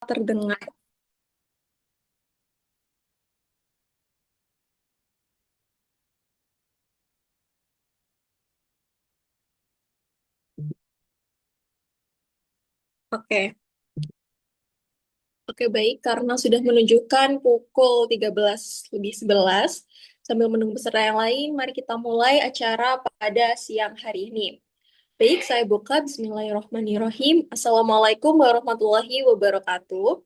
terdengar. Oke, oke baik. Karena sudah menunjukkan pukul 13:11, sambil menunggu peserta yang lain, mari kita mulai acara pada siang hari ini. Baik, saya buka. Bismillahirrahmanirrahim. Assalamualaikum warahmatullahi wabarakatuh.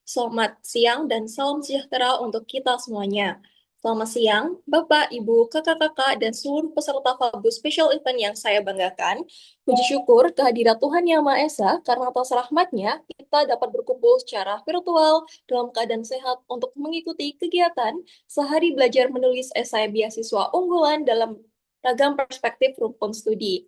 Selamat siang dan salam sejahtera untuk kita semuanya. Selamat siang, Bapak, Ibu, kakak-kakak, dan seluruh peserta Fabu Special Event yang saya banggakan. Puji syukur kehadirat Tuhan Yang Maha Esa, karena atas rahmatnya kita dapat berkumpul secara virtual dalam keadaan sehat untuk mengikuti kegiatan sehari belajar menulis esai beasiswa unggulan dalam ragam perspektif rumpun studi.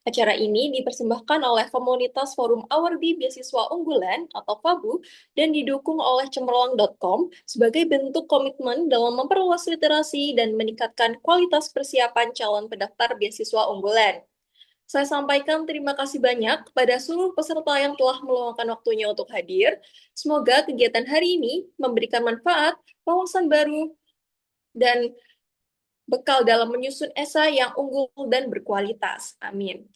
Acara ini dipersembahkan oleh komunitas Forum Awardi Beasiswa Unggulan atau FABU dan didukung oleh cemerlang.com sebagai bentuk komitmen dalam memperluas literasi dan meningkatkan kualitas persiapan calon pendaftar beasiswa unggulan. Saya sampaikan terima kasih banyak kepada seluruh peserta yang telah meluangkan waktunya untuk hadir. Semoga kegiatan hari ini memberikan manfaat, wawasan baru, dan bekal dalam menyusun esai yang unggul dan berkualitas. Amin.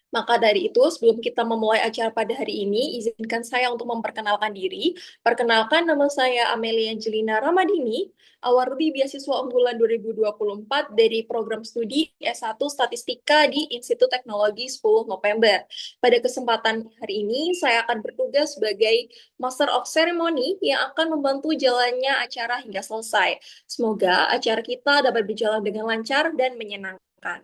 Maka dari itu, sebelum kita memulai acara pada hari ini, izinkan saya untuk memperkenalkan diri. Perkenalkan, nama saya Amelia Angelina Ramadini, awardee Beasiswa Unggulan 2024 dari program studi S1 Statistika di Institut Teknologi 10 November. Pada kesempatan hari ini, saya akan bertugas sebagai Master of Ceremony yang akan membantu jalannya acara hingga selesai. Semoga acara kita dapat berjalan dengan lancar dan menyenangkan.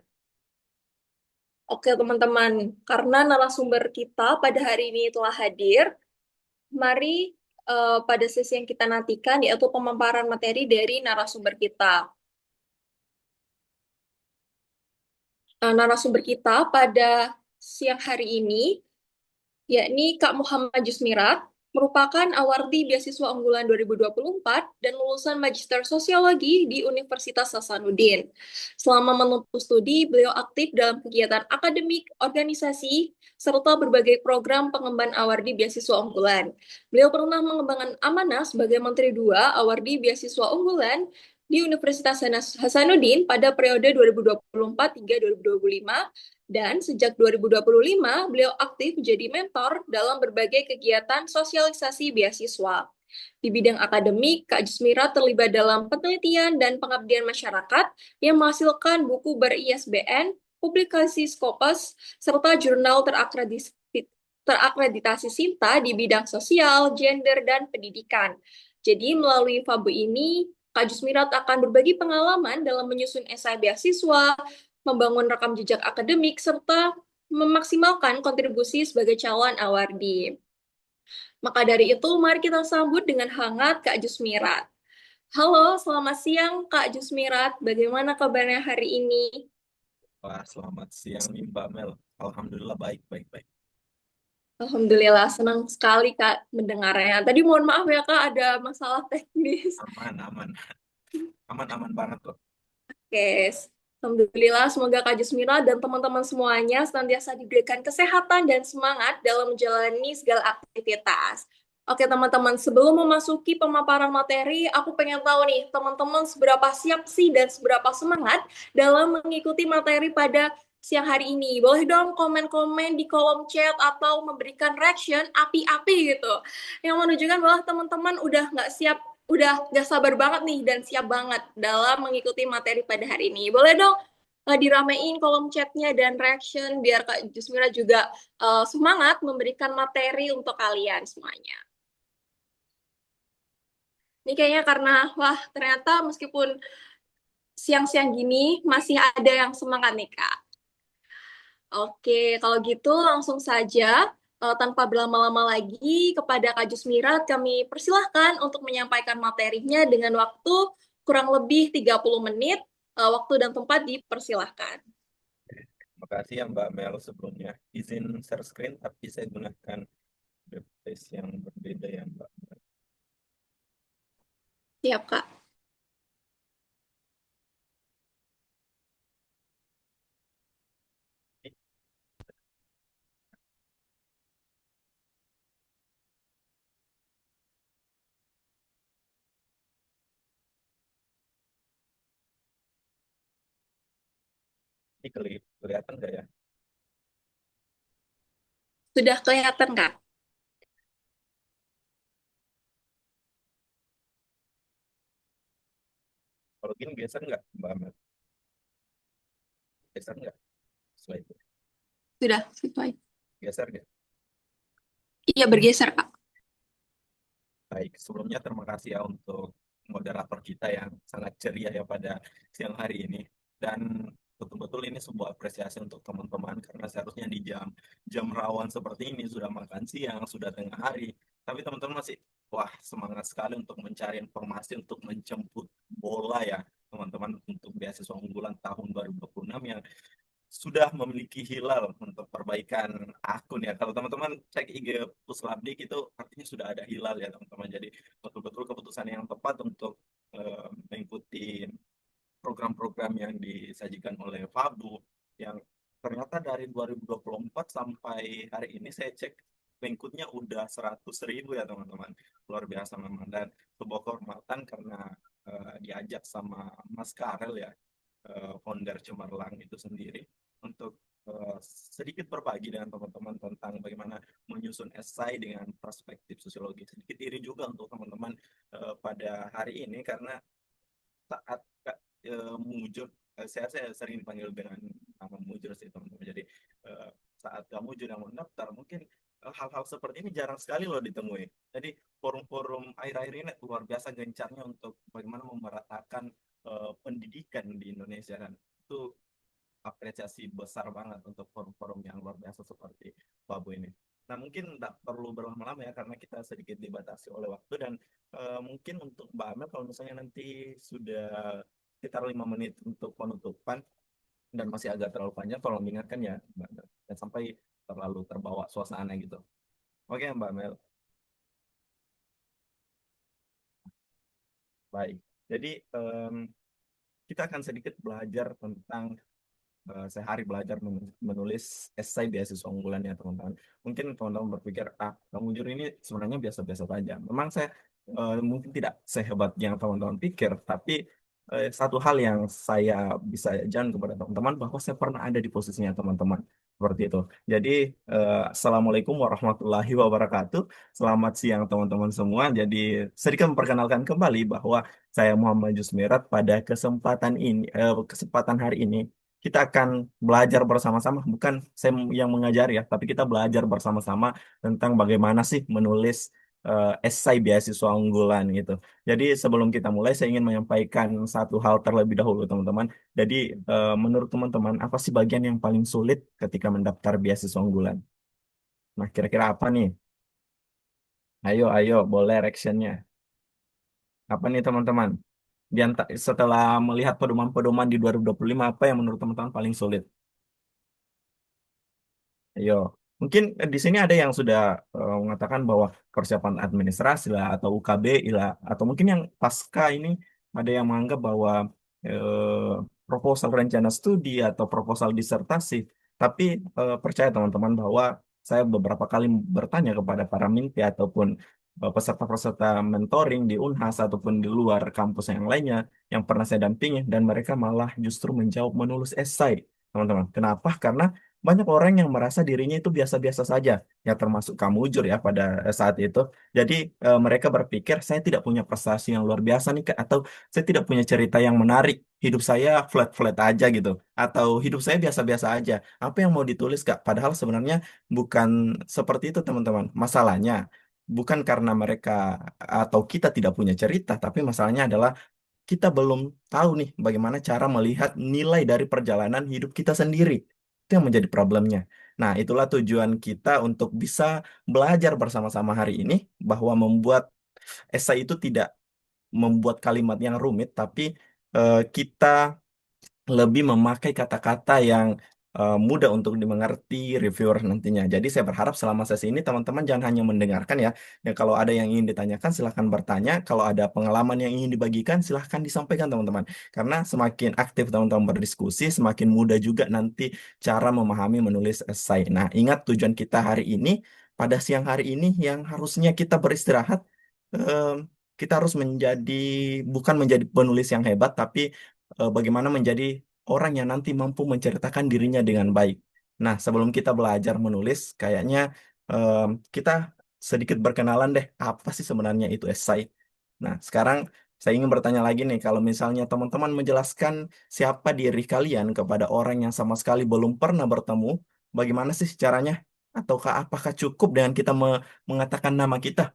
Oke, teman-teman, karena narasumber kita pada hari ini telah hadir, mari pada sesi yang kita nantikan, yaitu pemaparan materi dari narasumber kita. Narasumber kita pada siang hari ini yakni Kak Muhammad Jusmirat, merupakan awardee beasiswa unggulan 2024 dan lulusan Magister Sosiologi di Universitas Hasanuddin. Selama menempuh studi, beliau aktif dalam kegiatan akademik, organisasi, serta berbagai program pengembangan awardee beasiswa unggulan. Beliau pernah mengembangkan amanah sebagai Menteri II awardee beasiswa unggulan di Universitas Hasanuddin pada periode 2024 hingga 2025 dan sejak 2025, beliau aktif menjadi mentor dalam berbagai kegiatan sosialisasi beasiswa. Di bidang akademik, Kak Jusmira terlibat dalam penelitian dan pengabdian masyarakat yang menghasilkan buku ber-ISBN, publikasi Scopus, serta jurnal terakreditasi Sinta di bidang sosial, gender, dan pendidikan. Jadi melalui FABU ini, Kak Jusmirat akan berbagi pengalaman dalam menyusun esai beasiswa, membangun rekam jejak akademik, serta memaksimalkan kontribusi sebagai calon awardi. Maka dari itu, mari kita sambut dengan hangat Kak Jusmirat. Halo, selamat siang Kak Jusmirat. Bagaimana kabarnya hari ini? Wah, selamat siang nih Mbak Mel. Alhamdulillah baik, baik, baik. Alhamdulillah, senang sekali Kak mendengarnya. Tadi mohon maaf ya Kak, ada masalah teknis. Aman, aman, aman, aman banget kok. Oke, Alhamdulillah semoga Kak Jusmira dan teman-teman semuanya senantiasa diberikan kesehatan dan semangat dalam menjalani segala aktivitas. Oke teman-teman, sebelum memasuki pemaparan materi, aku pengen tahu nih, teman-teman seberapa siap sih dan seberapa semangat dalam mengikuti materi pada siang hari ini. Boleh dong komen-komen di kolom chat atau memberikan reaction api-api gitu. Yang menunjukkan bahwa teman-teman udah gak sabar banget nih dan siap banget dalam mengikuti materi pada hari ini. Boleh dong diramein kolom chatnya dan reaction biar Kak Jusmira juga semangat memberikan materi untuk kalian semuanya. Ini kayaknya karena, wah ternyata meskipun siang-siang gini masih ada yang semangat nih Kak. Oke, kalau gitu langsung saja tanpa berlama-lama lagi kepada Kak Jusmirat kami persilahkan untuk menyampaikan materinya dengan waktu kurang lebih 30 menit. Waktu dan tempat dipersilahkan. Terima kasih ya Mbak Mel sebelumnya. Izin share screen, tapi saya gunakan device yang berbeda ya Mbak Mel. Siap, Kak. Ini kelihatan nggak ya? Sudah kelihatan, Kak? Kalau gini geser nggak, Mbak Amel? Geser nggak? Sesuai itu. Sudah sesuai. Geser nggak? Iya, bergeser, Kak. Baik, sebelumnya terima kasih ya untuk moderator kita yang sangat ceria ya pada siang hari ini. Dan betul-betul ini sebuah apresiasi untuk teman-teman karena seharusnya di jam rawan seperti ini sudah makan siang, sudah tengah hari. Tapi teman-teman masih wah semangat sekali untuk mencari informasi untuk menjemput bola ya teman-teman untuk beasiswa unggulan tahun 2026 yang sudah memiliki hilal untuk perbaikan akun ya. Kalau teman-teman cek IG Puslabdik itu artinya sudah ada hilal ya teman-teman. Jadi betul-betul keputusan yang tepat untuk mengikuti program-program yang disajikan oleh Fabu yang ternyata dari 2024 sampai hari ini saya cek pengikutnya udah 100.000 ya teman-teman. Luar biasa memang dan sebuah kehormatan karena diajak sama Mas Karel ya, founder Cemerlang itu sendiri untuk sedikit berbagi dengan teman-teman tentang bagaimana menyusun esai dengan perspektif sosiologi. Sedikit iri juga untuk teman-teman pada hari ini karena saat mujur, saya sering dipanggil dengan nama mujur sih teman-teman. Jadi saat kamu sudah mendaftar, mungkin hal-hal seperti ini jarang sekali loh ditemui. Jadi forum-forum akhir-akhir ini luar biasa gencarnya untuk bagaimana memeratakan pendidikan di Indonesia dan itu apresiasi besar banget untuk forum-forum yang luar biasa seperti Babu ini. Nah, mungkin tidak perlu berlama-lama ya karena kita sedikit dibatasi oleh waktu dan mungkin untuk Mbak Amel kalau misalnya nanti sudah sekitar 5 menit untuk penutupan dan masih agak terlalu panjang, tolong diingatkan ya Mbak Amel. Dan sampai terlalu terbawa suasana gitu. Oke Mbak Amel, baik. Jadi kita akan sedikit belajar tentang sehari belajar menulis esai beasiswa unggulan ya teman-teman. Mungkin teman-teman berpikir, ah, kamu jujur ini sebenarnya biasa-biasa saja. Memang saya mungkin tidak sehebat yang teman-teman pikir, tapi satu hal yang saya bisa jangan kepada teman-teman bahwa saya pernah ada di posisinya teman-teman. Seperti itu. Jadi, Assalamualaikum warahmatullahi wabarakatuh. Selamat siang teman-teman semua. Jadi, sedikit memperkenalkan kembali bahwa saya Muhammad Jusmirat pada kesempatan hari ini kita akan belajar bersama-sama, bukan saya yang mengajar ya, tapi kita belajar bersama-sama tentang bagaimana sih menulis esai beasiswa unggulan gitu. Jadi sebelum kita mulai, saya ingin menyampaikan satu hal terlebih dahulu, teman-teman. Jadi menurut teman-teman, apa sih bagian yang paling sulit ketika mendaftar beasiswa unggulan? Nah, kira-kira apa nih? Ayo, ayo, boleh reactionnya. Apa nih, teman-teman? Setelah melihat pedoman-pedoman di 2025, apa yang menurut teman-teman paling sulit? Ayo, mungkin di sini ada yang sudah mengatakan bahwa persiapan administrasi lah atau UKBI lah atau mungkin yang pasca ini ada yang menganggap bahwa proposal rencana studi atau proposal disertasi. Tapi percaya teman-teman bahwa saya beberapa kali bertanya kepada para minti ataupun peserta-peserta mentoring di Unhas ataupun di luar kampus yang lainnya yang pernah saya dampingi dan mereka malah justru menjawab menulis esai, teman-teman. Kenapa? Karena banyak orang yang merasa dirinya itu biasa-biasa saja, ya termasuk kamu jujur ya pada saat itu. Jadi mereka berpikir saya tidak punya prestasi yang luar biasa nih Kak, atau saya tidak punya cerita yang menarik. Hidup saya flat-flat aja gitu, atau hidup saya biasa-biasa aja. Apa yang mau ditulis Kak? Padahal sebenarnya bukan seperti itu teman-teman. Masalahnya bukan karena mereka atau kita tidak punya cerita, tapi masalahnya adalah kita belum tahu nih bagaimana cara melihat nilai dari perjalanan hidup kita sendiri. Itu yang menjadi problemnya. Nah, itulah tujuan kita untuk bisa belajar bersama-sama hari ini bahwa membuat esai itu tidak membuat kalimat yang rumit, tapi kita lebih memakai kata-kata yang mudah untuk dimengerti reviewer nantinya. Jadi saya berharap selama sesi ini teman-teman jangan hanya mendengarkan ya. Ya kalau ada yang ingin ditanyakan silahkan bertanya. Kalau ada pengalaman yang ingin dibagikan silahkan disampaikan teman-teman. Karena semakin aktif teman-teman berdiskusi, semakin mudah juga nanti cara memahami menulis esai. Nah, ingat tujuan kita hari ini pada siang hari ini yang harusnya kita beristirahat. em, Kita harus menjadi bukan menjadi penulis yang hebat, tapi bagaimana menjadi orang yang nanti mampu menceritakan dirinya dengan baik. Nah, sebelum kita belajar menulis, kayaknya kita sedikit berkenalan deh, apa sih sebenarnya itu esai. Nah, sekarang saya ingin bertanya lagi nih, kalau misalnya teman-teman menjelaskan siapa diri kalian kepada orang yang sama sekali belum pernah bertemu, bagaimana sih caranya? Ataukah apakah cukup dengan kita mengatakan nama kita?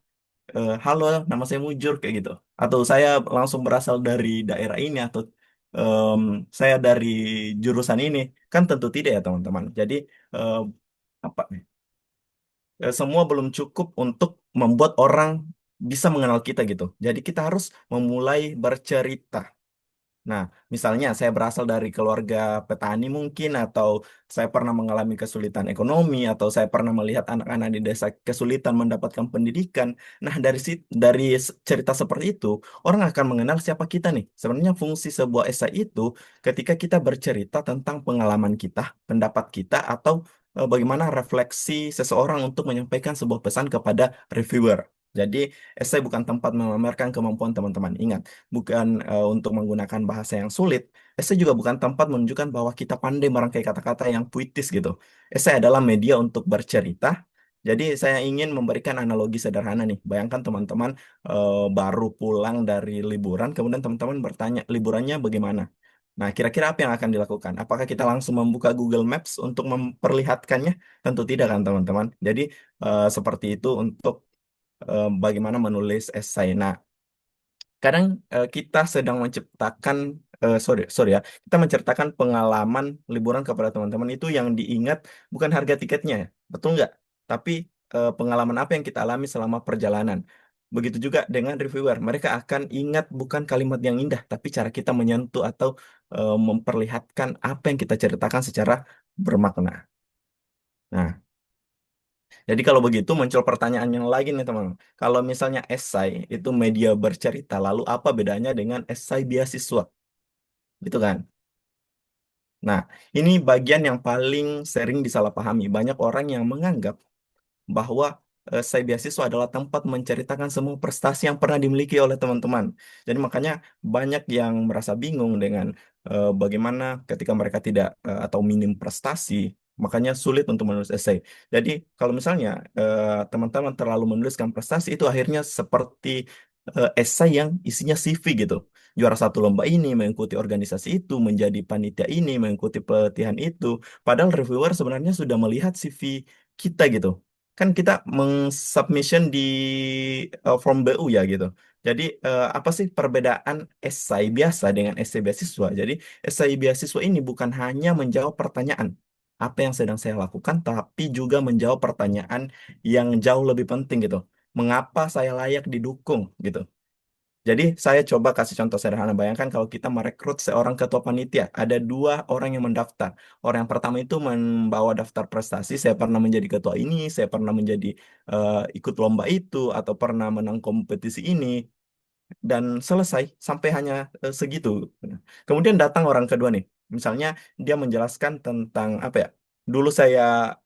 Halo, nama saya Mujur kayak gitu. Atau saya langsung berasal dari daerah ini atau em, saya dari jurusan ini. Kan tentu tidak ya teman-teman. Jadi em, apa semua belum cukup untuk membuat orang bisa mengenal kita gitu. Jadi kita harus memulai bercerita. Nah, misalnya saya berasal dari keluarga petani mungkin, atau saya pernah mengalami kesulitan ekonomi, atau saya pernah melihat anak-anak di desa kesulitan mendapatkan pendidikan. Nah, dari cerita seperti itu, orang akan mengenal siapa kita nih. Sebenarnya fungsi sebuah esai itu ketika kita bercerita tentang pengalaman kita, pendapat kita, atau bagaimana refleksi seseorang untuk menyampaikan sebuah pesan kepada reviewer. Jadi, esai bukan tempat memamerkan kemampuan teman-teman. Ingat, bukan untuk menggunakan bahasa yang sulit. Esai juga bukan tempat menunjukkan bahwa kita pandai merangkai kata-kata yang puitis gitu. Esai adalah media untuk bercerita. Jadi saya ingin memberikan analogi sederhana nih. Bayangkan teman-teman baru pulang dari liburan, kemudian teman-teman bertanya, liburannya bagaimana? Nah, kira-kira apa yang akan dilakukan? Apakah kita langsung membuka Google Maps untuk memperlihatkannya? Tentu tidak kan, teman-teman. Jadi, seperti itu untuk bagaimana menulis esai. Nah, kadang kita sedang menciptakan sorry sorry ya, kita menceritakan pengalaman liburan kepada teman-teman itu yang diingat bukan harga tiketnya, betul nggak? Tapi pengalaman apa yang kita alami selama perjalanan. Begitu juga dengan reviewer, mereka akan ingat bukan kalimat yang indah, tapi cara kita menyentuh atau memperlihatkan apa yang kita ceritakan secara bermakna. Nah, jadi kalau begitu muncul pertanyaan yang lagi nih teman. Kalau misalnya esai itu media bercerita, lalu apa bedanya dengan esai beasiswa? Gitu kan? Nah, ini bagian yang paling sering disalahpahami. Banyak orang yang menganggap bahwa esai beasiswa adalah tempat menceritakan semua prestasi yang pernah dimiliki oleh teman-teman. Jadi makanya banyak yang merasa bingung dengan bagaimana ketika mereka tidak atau minim prestasi, makanya sulit untuk menulis esai. Jadi kalau misalnya teman-teman terlalu menuliskan prestasi itu akhirnya seperti esai yang isinya CV gitu. Juara satu lomba ini, mengikuti organisasi itu, menjadi panitia ini, mengikuti pelatihan itu. Padahal reviewer sebenarnya sudah melihat CV kita gitu, kan kita mengsubmission di form BU ya gitu. Jadi apa sih perbedaan esai biasa dengan esai beasiswa? Jadi esai beasiswa ini bukan hanya menjawab pertanyaan apa yang sedang saya lakukan, tapi juga menjawab pertanyaan yang jauh lebih penting gitu. Mengapa saya layak didukung gitu? Jadi saya coba kasih contoh sederhana. Bayangkan kalau kita merekrut seorang ketua panitia, ada dua orang yang mendaftar. Orang yang pertama itu membawa daftar prestasi. Saya pernah menjadi ketua ini, saya pernah menjadi ikut lomba itu, atau pernah menang kompetisi ini, dan selesai sampai hanya segitu. Kemudian datang orang kedua nih. Misalnya dia menjelaskan tentang apa ya? Dulu saya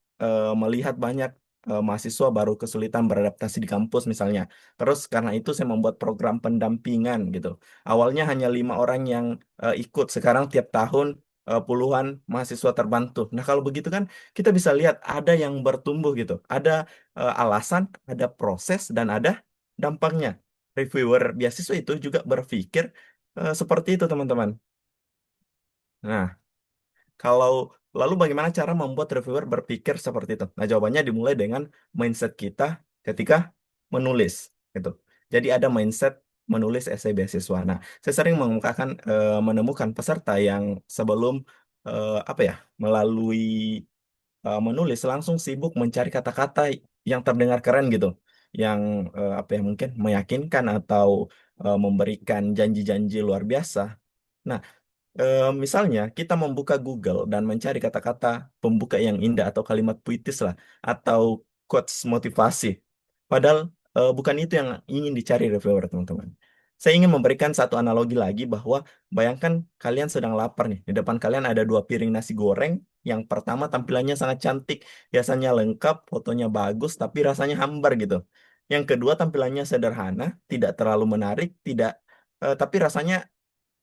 melihat banyak mahasiswa baru kesulitan beradaptasi di kampus misalnya. Terus karena itu saya membuat program pendampingan gitu. Awalnya hanya 5 orang yang ikut. Sekarang tiap tahun puluhan mahasiswa terbantu. Nah kalau begitu kan kita bisa lihat ada yang bertumbuh gitu. Ada alasan, ada proses, dan ada dampaknya. Reviewer beasiswa itu juga berpikir seperti itu, teman-teman. Nah, kalau lalu bagaimana cara membuat reviewer berpikir seperti itu? Nah, jawabannya dimulai dengan mindset kita ketika menulis, gitu. Jadi ada mindset menulis esai beasiswa. Nah, saya sering menemukan peserta yang sebelum apa ya, melalui menulis langsung sibuk mencari kata-kata yang terdengar keren gitu, yang apa ya mungkin meyakinkan atau memberikan janji-janji luar biasa. Nah, misalnya kita membuka Google dan mencari kata-kata pembuka yang indah atau kalimat puitis lah, atau quotes motivasi. Padahal bukan itu yang ingin dicari reviewer, teman-teman. Saya ingin memberikan satu analogi lagi bahwa bayangkan kalian sedang lapar nih. Di depan kalian ada 2 piring nasi goreng. Yang pertama tampilannya sangat cantik, biasanya lengkap, fotonya bagus, tapi rasanya hambar gitu. Yang kedua tampilannya sederhana, tidak terlalu menarik, tidak tapi rasanya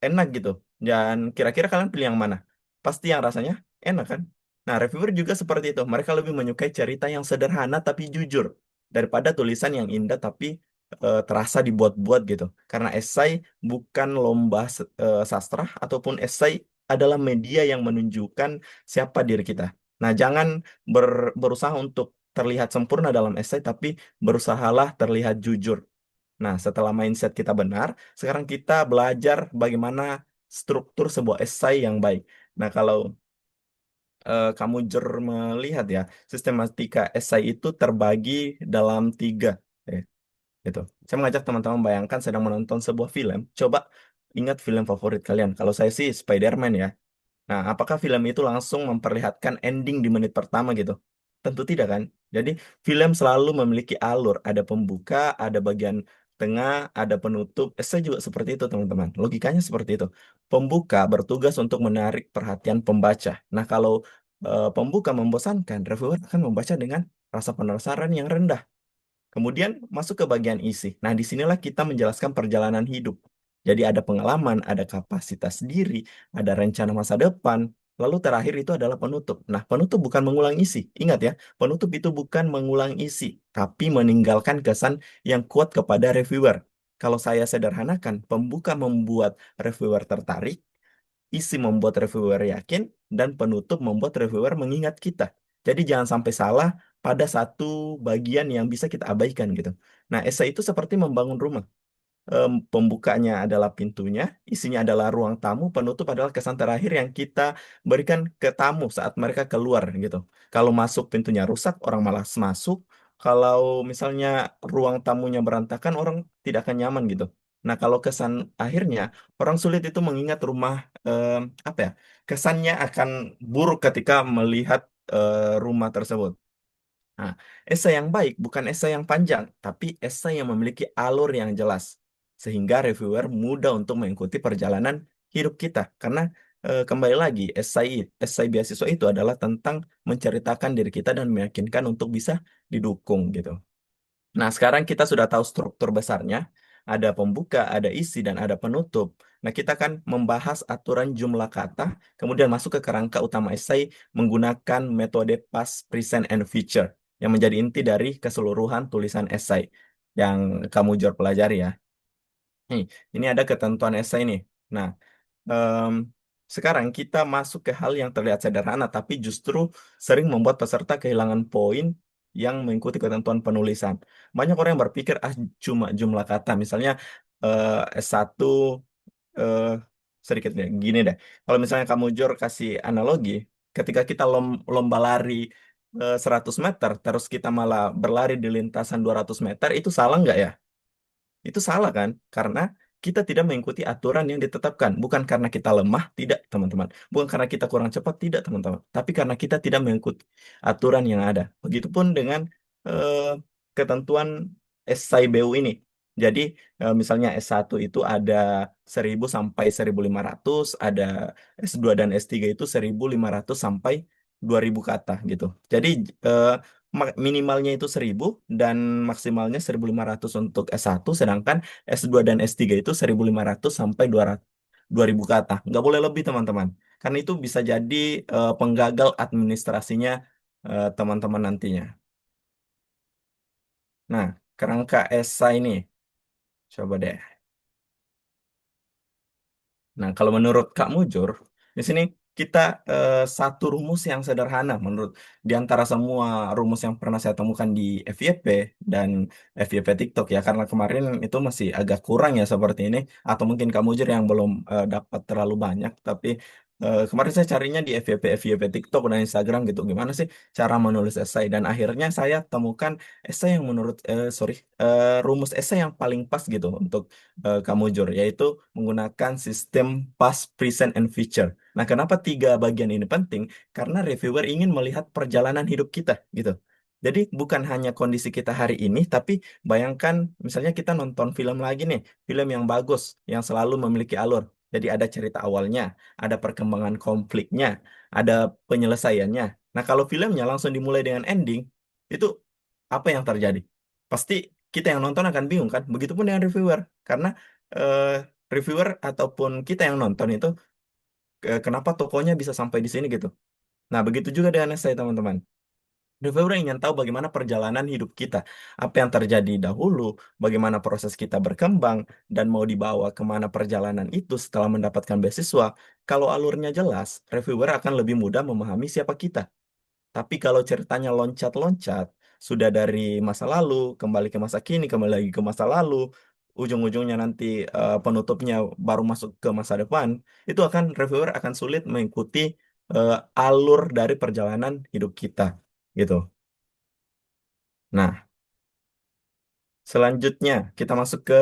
enak gitu. Dan kira-kira kalian pilih yang mana? pasti yang rasanya enak kan? Nah, reviewer juga seperti itu. Mereka lebih menyukai cerita yang sederhana tapi jujur daripada tulisan yang indah tapi terasa dibuat-buat gitu. Karena esai bukan lomba sastra ataupun esai adalah media yang menunjukkan siapa diri kita. Nah, jangan berusaha untuk terlihat sempurna dalam esai tapi berusahalah terlihat jujur. Nah, setelah mindset kita benar, sekarang kita belajar bagaimana struktur sebuah esai yang baik. Nah, kalau kamu melihat ya, sistematika esai itu terbagi dalam tiga. Eh, gitu. Saya mengajak teman-teman bayangkan sedang menonton sebuah film. Coba ingat film favorit kalian. Kalau saya sih Spider-Man ya. Nah, apakah film itu langsung memperlihatkan ending di menit pertama gitu? Tentu tidak kan? Jadi, film selalu memiliki alur. Ada pembuka, ada bagian tengah, ada penutup. Esai juga seperti itu, teman-teman. Logikanya seperti itu. Pembuka bertugas untuk menarik perhatian pembaca. Nah, kalau pembuka membosankan, reviewer akan membaca dengan rasa penasaran yang rendah. Kemudian masuk ke bagian isi. Nah, disinilah kita menjelaskan perjalanan hidup. Jadi ada pengalaman, ada kapasitas diri, ada rencana masa depan. Lalu terakhir itu adalah penutup. Nah, penutup bukan mengulang isi. Ingat ya, penutup itu bukan mengulang isi, tapi meninggalkan kesan yang kuat kepada reviewer. Kalau saya sederhanakan, pembuka membuat reviewer tertarik, isi membuat reviewer yakin, dan penutup membuat reviewer mengingat kita. Jadi jangan sampai salah pada satu bagian yang bisa kita abaikan gitu. Nah, esai itu seperti membangun rumah. Pembukanya adalah pintunya, isinya adalah ruang tamu, penutup adalah kesan terakhir yang kita berikan ke tamu saat mereka keluar gitu. Kalau masuk pintunya rusak, orang malas masuk. Kalau misalnya ruang tamunya berantakan, orang tidak akan nyaman gitu. Nah, kalau kesan akhirnya, orang sulit itu mengingat rumah, apa ya, kesannya akan buruk ketika melihat rumah tersebut. Nah, esai yang baik bukan esai yang panjang, tapi esai yang memiliki alur yang jelas, sehingga reviewer mudah untuk mengikuti perjalanan hidup kita. Karena kembali lagi, esai beasiswa itu adalah tentang menceritakan diri kita dan meyakinkan untuk bisa didukung gitu. Nah, sekarang kita sudah tahu struktur besarnya, ada pembuka, ada isi, dan ada penutup. Nah, kita akan membahas aturan jumlah kata, kemudian masuk ke kerangka utama esai menggunakan metode past, present, and future, yang menjadi inti dari keseluruhan tulisan esai yang kamu jor pelajari ya. Nih, ini ada ketentuan esai nih. Nah, Em, sekarang kita masuk ke hal yang terlihat sederhana, tapi justru sering membuat peserta kehilangan poin yang mengikuti ketentuan penulisan. Banyak orang yang berpikir, ah cuma jumlah kata. Misalnya S1, eh, sedikit deh, gini deh. Kalau misalnya kamu Jor kasih analogi, ketika kita lomba lari 100 meter, terus kita malah berlari di lintasan 200 meter, itu salah nggak ya? Itu salah kan? Karena kita tidak mengikuti aturan yang ditetapkan. Bukan karena kita lemah, tidak teman-teman. Bukan karena kita kurang cepat, tidak teman-teman. Tapi karena kita tidak mengikuti aturan yang ada. Begitupun dengan eh, ketentuan SIBU ini. Jadi misalnya S1 itu ada 1000 sampai 1500, ada S2 dan S3 itu 1500 sampai 2000 kata gitu. Jadi eh, minimalnya itu 1000 dan maksimalnya 1500 untuk S1, sedangkan S2 dan S3 itu 1500 sampai 200, 2000 kata. Nggak boleh lebih, teman-teman. Karena itu bisa jadi penggagal administrasinya teman-teman nantinya. Nah, kerangka esai ini, coba deh. Nah, kalau menurut Kak Mujur, di sini kita satu rumus yang sederhana menurut di antara semua rumus yang pernah saya temukan di FYP dan FYP TikTok ya, karena kemarin itu masih agak kurang ya seperti ini, atau mungkin Kak Mujur yang belum dapat terlalu banyak, tapi kemarin saya carinya di FYP TikTok dan Instagram gitu, gimana sih cara menulis esai, dan akhirnya saya temukan esai yang menurut rumus esai yang paling pas gitu untuk kamu Jor, yaitu menggunakan sistem past, present, and future. Nah, kenapa tiga bagian ini penting? Karena reviewer ingin melihat perjalanan hidup kita, gitu. Jadi bukan hanya kondisi kita hari ini, tapi bayangkan misalnya kita nonton film lagi nih, film yang bagus, yang selalu memiliki alur. Jadi ada cerita awalnya, ada perkembangan konfliknya, ada penyelesaiannya. Nah, kalau filmnya langsung dimulai dengan ending, itu apa yang terjadi? Pasti kita yang nonton akan bingung kan? Begitupun dengan reviewer. Karena eh, reviewer ataupun kita yang nonton itu kenapa tokonya bisa sampai di sini gitu. Nah, begitu juga dengan saya, teman-teman. Reviewer ingin tahu bagaimana perjalanan hidup kita, apa yang terjadi dahulu, bagaimana proses kita berkembang, dan mau dibawa kemana perjalanan itu setelah mendapatkan beasiswa. Kalau alurnya jelas, reviewer akan lebih mudah memahami siapa kita. Tapi kalau ceritanya loncat-loncat, sudah dari masa lalu, kembali ke masa kini, kembali lagi ke masa lalu, ujung-ujungnya nanti penutupnya baru masuk ke masa depan, itu akan reviewer akan sulit mengikuti eh, alur dari perjalanan hidup kita, gitu. Nah, selanjutnya kita masuk ke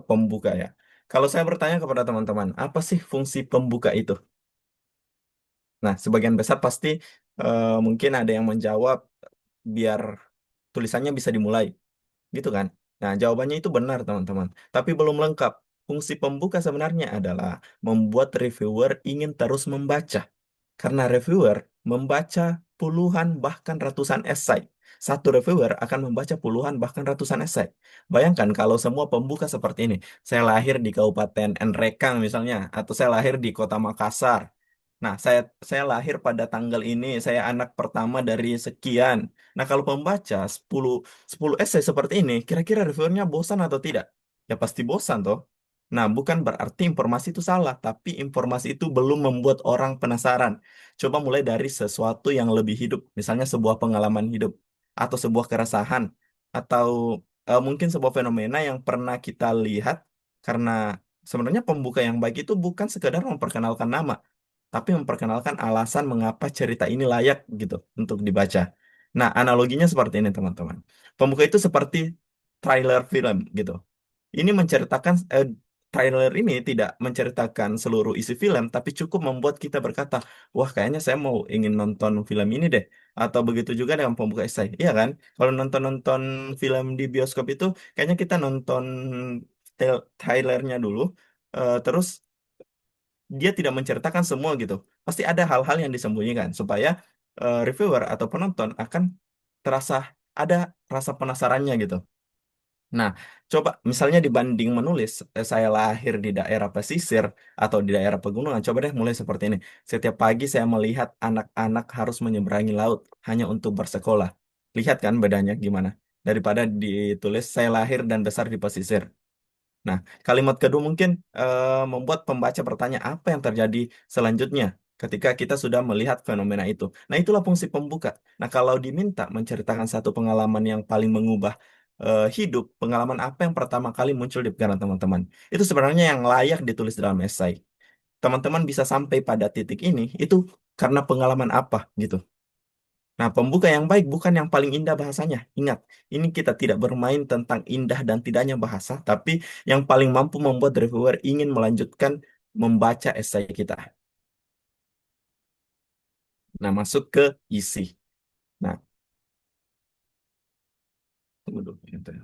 pembuka ya. Kalau saya bertanya kepada teman-teman, apa sih fungsi pembuka itu? Nah, sebagian besar pasti mungkin ada yang menjawab biar tulisannya bisa dimulai. Gitu kan? Nah, jawabannya itu benar, teman-teman. Tapi belum lengkap. Fungsi pembuka sebenarnya adalah membuat reviewer ingin terus membaca. Karena reviewer membaca puluhan bahkan ratusan esai. Satu reviewer akan membaca puluhan bahkan ratusan esai. Bayangkan kalau semua pembuka seperti ini. Saya lahir di Kabupaten Nrekang misalnya, atau saya lahir di Kota Makassar. Nah, saya lahir pada tanggal ini, saya anak pertama dari sekian. Nah, kalau pembaca sepuluh esai seperti ini, kira-kira reviewernya bosan atau tidak? Ya pasti bosan toh. Nah, bukan berarti informasi itu salah, tapi informasi itu belum membuat orang penasaran. Coba mulai dari sesuatu yang lebih hidup, misalnya sebuah pengalaman hidup, atau sebuah keresahan, atau mungkin sebuah fenomena yang pernah kita lihat, karena sebenarnya pembuka yang baik itu bukan sekedar memperkenalkan nama, tapi memperkenalkan alasan mengapa cerita ini layak gitu untuk dibaca. Nah, analoginya seperti ini, teman-teman. Pembuka itu seperti trailer film gitu. Ini menceritakan trailer ini tidak menceritakan seluruh isi film, tapi cukup membuat kita berkata, wah kayaknya saya mau ingin nonton film ini deh. Atau begitu juga dengan pembuka esai, iya kan? Kalau nonton-nonton film di bioskop itu, kayaknya kita nonton trailernya dulu, terus dia tidak menceritakan semua gitu. Pasti ada hal-hal yang disembunyikan supaya reviewer atau penonton akan terasa ada rasa penasarannya gitu. Nah, coba misalnya dibanding menulis, saya lahir di daerah pesisir atau di daerah pegunungan, coba deh mulai seperti ini. Setiap pagi saya melihat anak-anak harus menyeberangi laut hanya untuk bersekolah. Lihat kan bedanya gimana? Daripada ditulis saya lahir dan besar di pesisir. Nah, kalimat kedua mungkin membuat pembaca bertanya apa yang terjadi selanjutnya ketika kita sudah melihat fenomena itu. Nah, itulah fungsi pembuka. Nah, kalau diminta menceritakan satu pengalaman yang paling mengubah hidup, pengalaman apa yang pertama kali muncul di pikiran teman-teman? Itu sebenarnya yang layak ditulis dalam esai. Teman-teman bisa sampai pada titik ini, itu karena pengalaman apa gitu. Nah, pembuka yang baik bukan yang paling indah bahasanya. Ingat, ini kita tidak bermain tentang indah dan tidaknya bahasa, tapi yang paling mampu membuat reviewer ingin melanjutkan membaca esai kita. Nah, masuk ke isi. Nah, tunggu dulu. Gitu ya.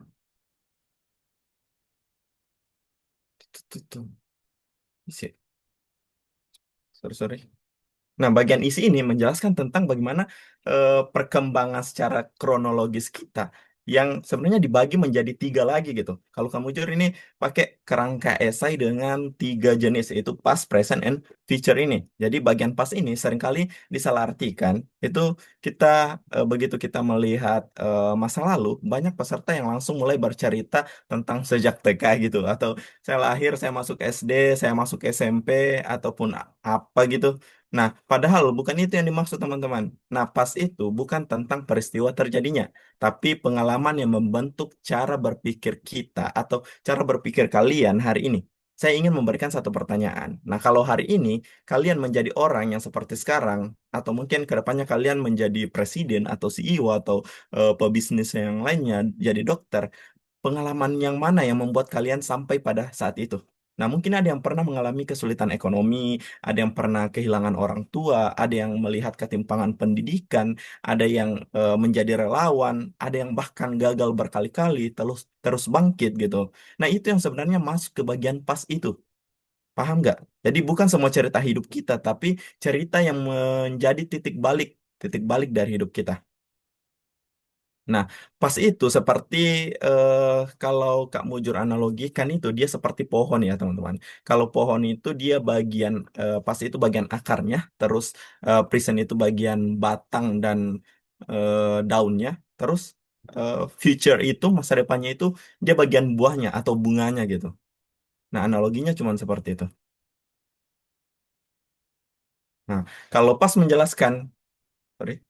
Isi. Sorry, sorry. Nah, bagian isi ini menjelaskan tentang bagaimana perkembangan secara kronologis kita yang sebenarnya dibagi menjadi tiga lagi gitu. Kalau kamu jujur ini pakai kerangka esai dengan tiga jenis, yaitu past, present, and future ini. Jadi bagian past ini seringkali disalahartikan. Itu kita begitu kita melihat masa lalu, banyak peserta yang langsung mulai bercerita tentang sejak TK gitu. Atau saya lahir, saya masuk SD, saya masuk SMP, ataupun apa gitu. Nah, padahal bukan itu yang dimaksud teman-teman. Napas itu bukan tentang peristiwa terjadinya, tapi pengalaman yang membentuk cara berpikir kita atau cara berpikir kalian hari ini. Saya ingin memberikan satu pertanyaan. Nah, kalau hari ini kalian menjadi orang yang seperti sekarang, atau mungkin ke depannya kalian menjadi presiden atau CEO atau pebisnis yang lainnya, jadi dokter, pengalaman yang mana yang membuat kalian sampai pada saat itu? Nah, mungkin ada yang pernah mengalami kesulitan ekonomi, ada yang pernah kehilangan orang tua, ada yang melihat ketimpangan pendidikan, ada yang menjadi relawan, ada yang bahkan gagal berkali-kali, terus terus bangkit gitu. Nah, itu yang sebenarnya masuk ke bagian pas itu. Paham nggak? Jadi bukan semua cerita hidup kita, tapi cerita yang menjadi titik balik dari hidup kita. Nah, pas itu seperti eh, kalau Kak Mujur analogikan itu dia seperti pohon ya teman-teman. Kalau pohon itu dia bagian pas itu bagian akarnya, terus prison itu bagian batang dan daunnya, terus future itu masa depannya itu dia bagian buahnya atau bunganya gitu. Nah, analoginya cuma seperti itu. Nah, kalau pas menjelaskan, sorry.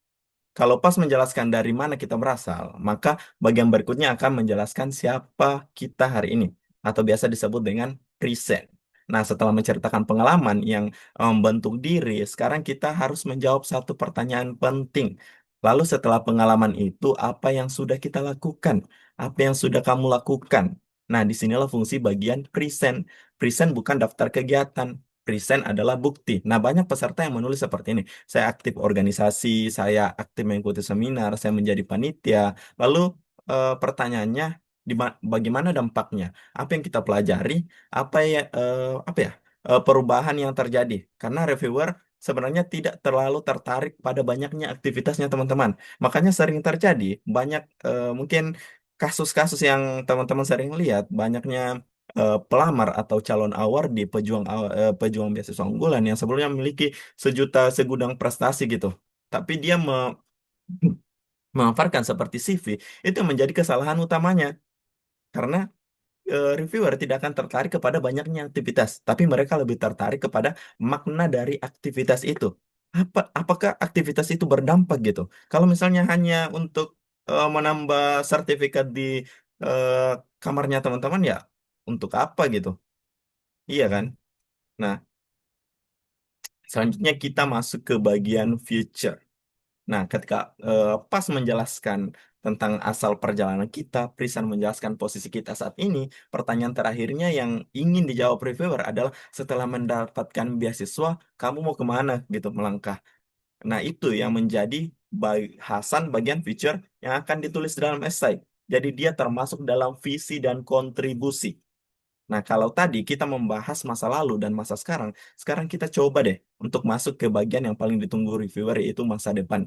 Kalau pas menjelaskan dari mana kita berasal, maka bagian berikutnya akan menjelaskan siapa kita hari ini, atau biasa disebut dengan present. Nah, setelah menceritakan pengalaman yang membentuk diri, sekarang kita harus menjawab satu pertanyaan penting. Lalu setelah pengalaman itu, apa yang sudah kita lakukan? Apa yang sudah kamu lakukan? Nah, disinilah fungsi bagian present. Present bukan daftar kegiatan. Present adalah bukti. Nah, banyak peserta yang menulis seperti ini. Saya aktif organisasi, saya aktif mengikuti seminar, saya menjadi panitia. Lalu pertanyaannya, bagaimana dampaknya? Apa yang kita pelajari? Apa ya? Perubahan yang terjadi? Karena reviewer sebenarnya tidak terlalu tertarik pada banyaknya aktivitasnya teman-teman. Makanya sering terjadi banyak mungkin kasus-kasus yang teman-teman sering lihat, banyaknya pelamar atau calon awardee pejuang beasiswa unggulan yang sebelumnya memiliki sejuta segudang prestasi gitu. Tapi dia memaparkan seperti CV itu menjadi kesalahan utamanya karena reviewer tidak akan tertarik kepada banyaknya aktivitas, tapi mereka lebih tertarik kepada makna dari aktivitas itu. Apakah aktivitas itu berdampak gitu? Kalau misalnya hanya untuk menambah sertifikat di eh, kamarnya teman-teman ya, untuk apa gitu? Iya kan? Nah, selanjutnya kita masuk ke bagian future. Nah, ketika pas menjelaskan tentang asal perjalanan kita, Prisan menjelaskan posisi kita saat ini, pertanyaan terakhirnya yang ingin dijawab reviewer adalah setelah mendapatkan beasiswa, kamu mau kemana gitu melangkah. Nah, itu yang menjadi bahasan bagian future yang akan ditulis dalam esai. Jadi dia termasuk dalam visi dan kontribusi. Nah, kalau tadi kita membahas masa lalu dan masa sekarang, sekarang kita coba deh untuk masuk ke bagian yang paling ditunggu reviewer yaitu masa depan.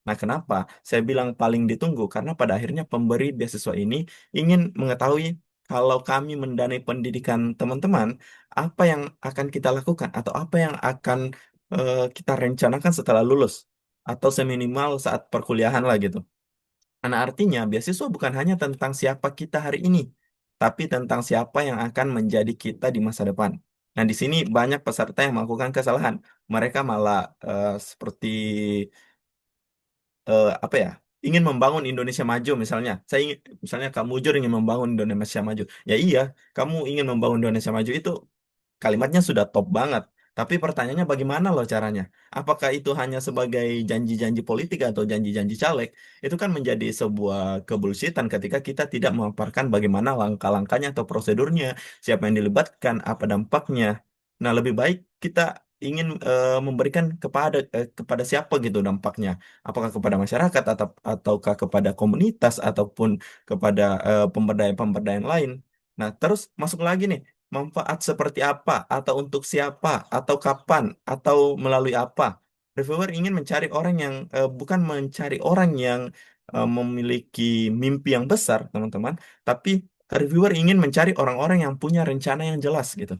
Nah, kenapa? Saya bilang paling ditunggu karena pada akhirnya pemberi beasiswa ini ingin mengetahui kalau kami mendanai pendidikan teman-teman, apa yang akan kita lakukan atau apa yang akan kita rencanakan setelah lulus atau seminimal saat perkuliahan lah gitu. Nah, artinya beasiswa bukan hanya tentang siapa kita hari ini, tapi tentang siapa yang akan menjadi kita di masa depan. Nah, di sini banyak peserta yang melakukan kesalahan. Mereka malah seperti apa ya? Ingin membangun Indonesia maju misalnya. Misalnya kamu jujur ingin membangun Indonesia maju. Ya iya, kamu ingin membangun Indonesia maju itu kalimatnya sudah top banget. Tapi pertanyaannya bagaimana loh caranya? Apakah itu hanya sebagai janji-janji politik atau janji-janji caleg? Itu kan menjadi sebuah kebullshitan ketika kita tidak memaparkan bagaimana langkah-langkahnya atau prosedurnya, siapa yang dilibatkan, apa dampaknya. Nah, lebih baik kita ingin memberikan kepada siapa gitu dampaknya. Apakah kepada masyarakat ataukah kepada komunitas ataupun kepada pemberdayaan-pemberdayaan lain. Nah, terus masuk lagi nih. Manfaat seperti apa, atau untuk siapa, atau kapan, atau melalui apa. Reviewer ingin mencari orang yang bukan mencari orang yang memiliki mimpi yang besar, teman-teman, tapi reviewer ingin mencari orang-orang yang punya rencana yang jelas gitu.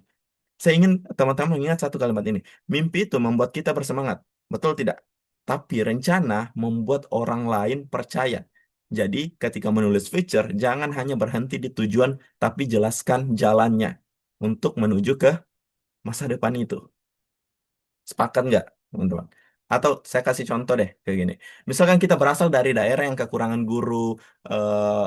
Saya ingin teman-teman mengingat satu kalimat ini. Mimpi itu membuat kita bersemangat, betul tidak? Tapi rencana membuat orang lain percaya. Jadi, ketika menulis feature, jangan hanya berhenti di tujuan, tapi jelaskan jalannya untuk menuju ke masa depan itu. Sepakat nggak, teman-teman? Atau saya kasih contoh deh, kayak gini. Misalkan kita berasal dari daerah yang kekurangan guru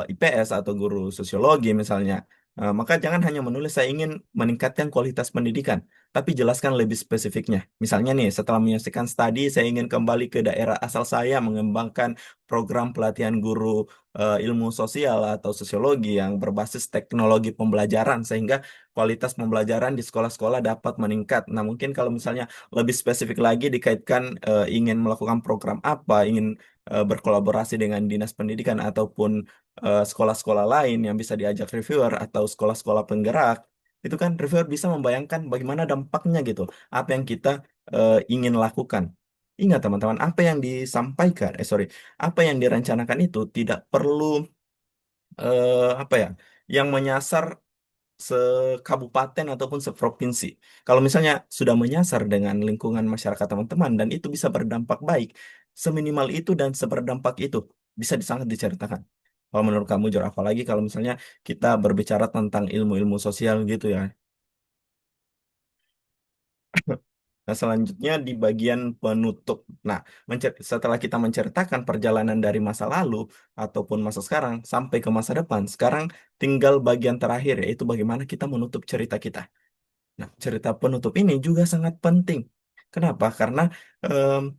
IPS atau guru sosiologi misalnya. Maka jangan hanya menulis saya ingin meningkatkan kualitas pendidikan, tapi jelaskan lebih spesifiknya. Misalnya nih, setelah menyelesaikan studi, saya ingin kembali ke daerah asal saya, mengembangkan program pelatihan guru ilmu sosial atau sosiologi yang berbasis teknologi pembelajaran, sehingga kualitas pembelajaran di sekolah-sekolah dapat meningkat. Nah, mungkin kalau misalnya lebih spesifik lagi dikaitkan ingin melakukan program apa, ingin berkolaborasi dengan dinas pendidikan ataupun sekolah-sekolah lain yang bisa diajak reviewer atau sekolah-sekolah penggerak, itu kan reviewer bisa membayangkan bagaimana dampaknya gitu, apa yang kita ingin lakukan. ingat teman-teman, apa yang disampaikan, sorry, apa yang direncanakan itu tidak perlu apa ya, yang menyasar sekabupaten ataupun seprovinsi. Kalau misalnya sudah menyasar dengan lingkungan masyarakat teman-teman dan itu bisa berdampak baik, seminimal itu dan seberdampak itu bisa sangat diceritakan. Kalau menurut kamu, Jor, apalagi kalau misalnya kita berbicara tentang ilmu-ilmu sosial gitu ya. Nah, selanjutnya di bagian penutup. Nah, setelah kita menceritakan perjalanan dari masa lalu ataupun masa sekarang sampai ke masa depan, sekarang tinggal bagian terakhir, yaitu bagaimana kita menutup cerita kita. Nah, cerita penutup ini juga sangat penting. Kenapa? Karena em,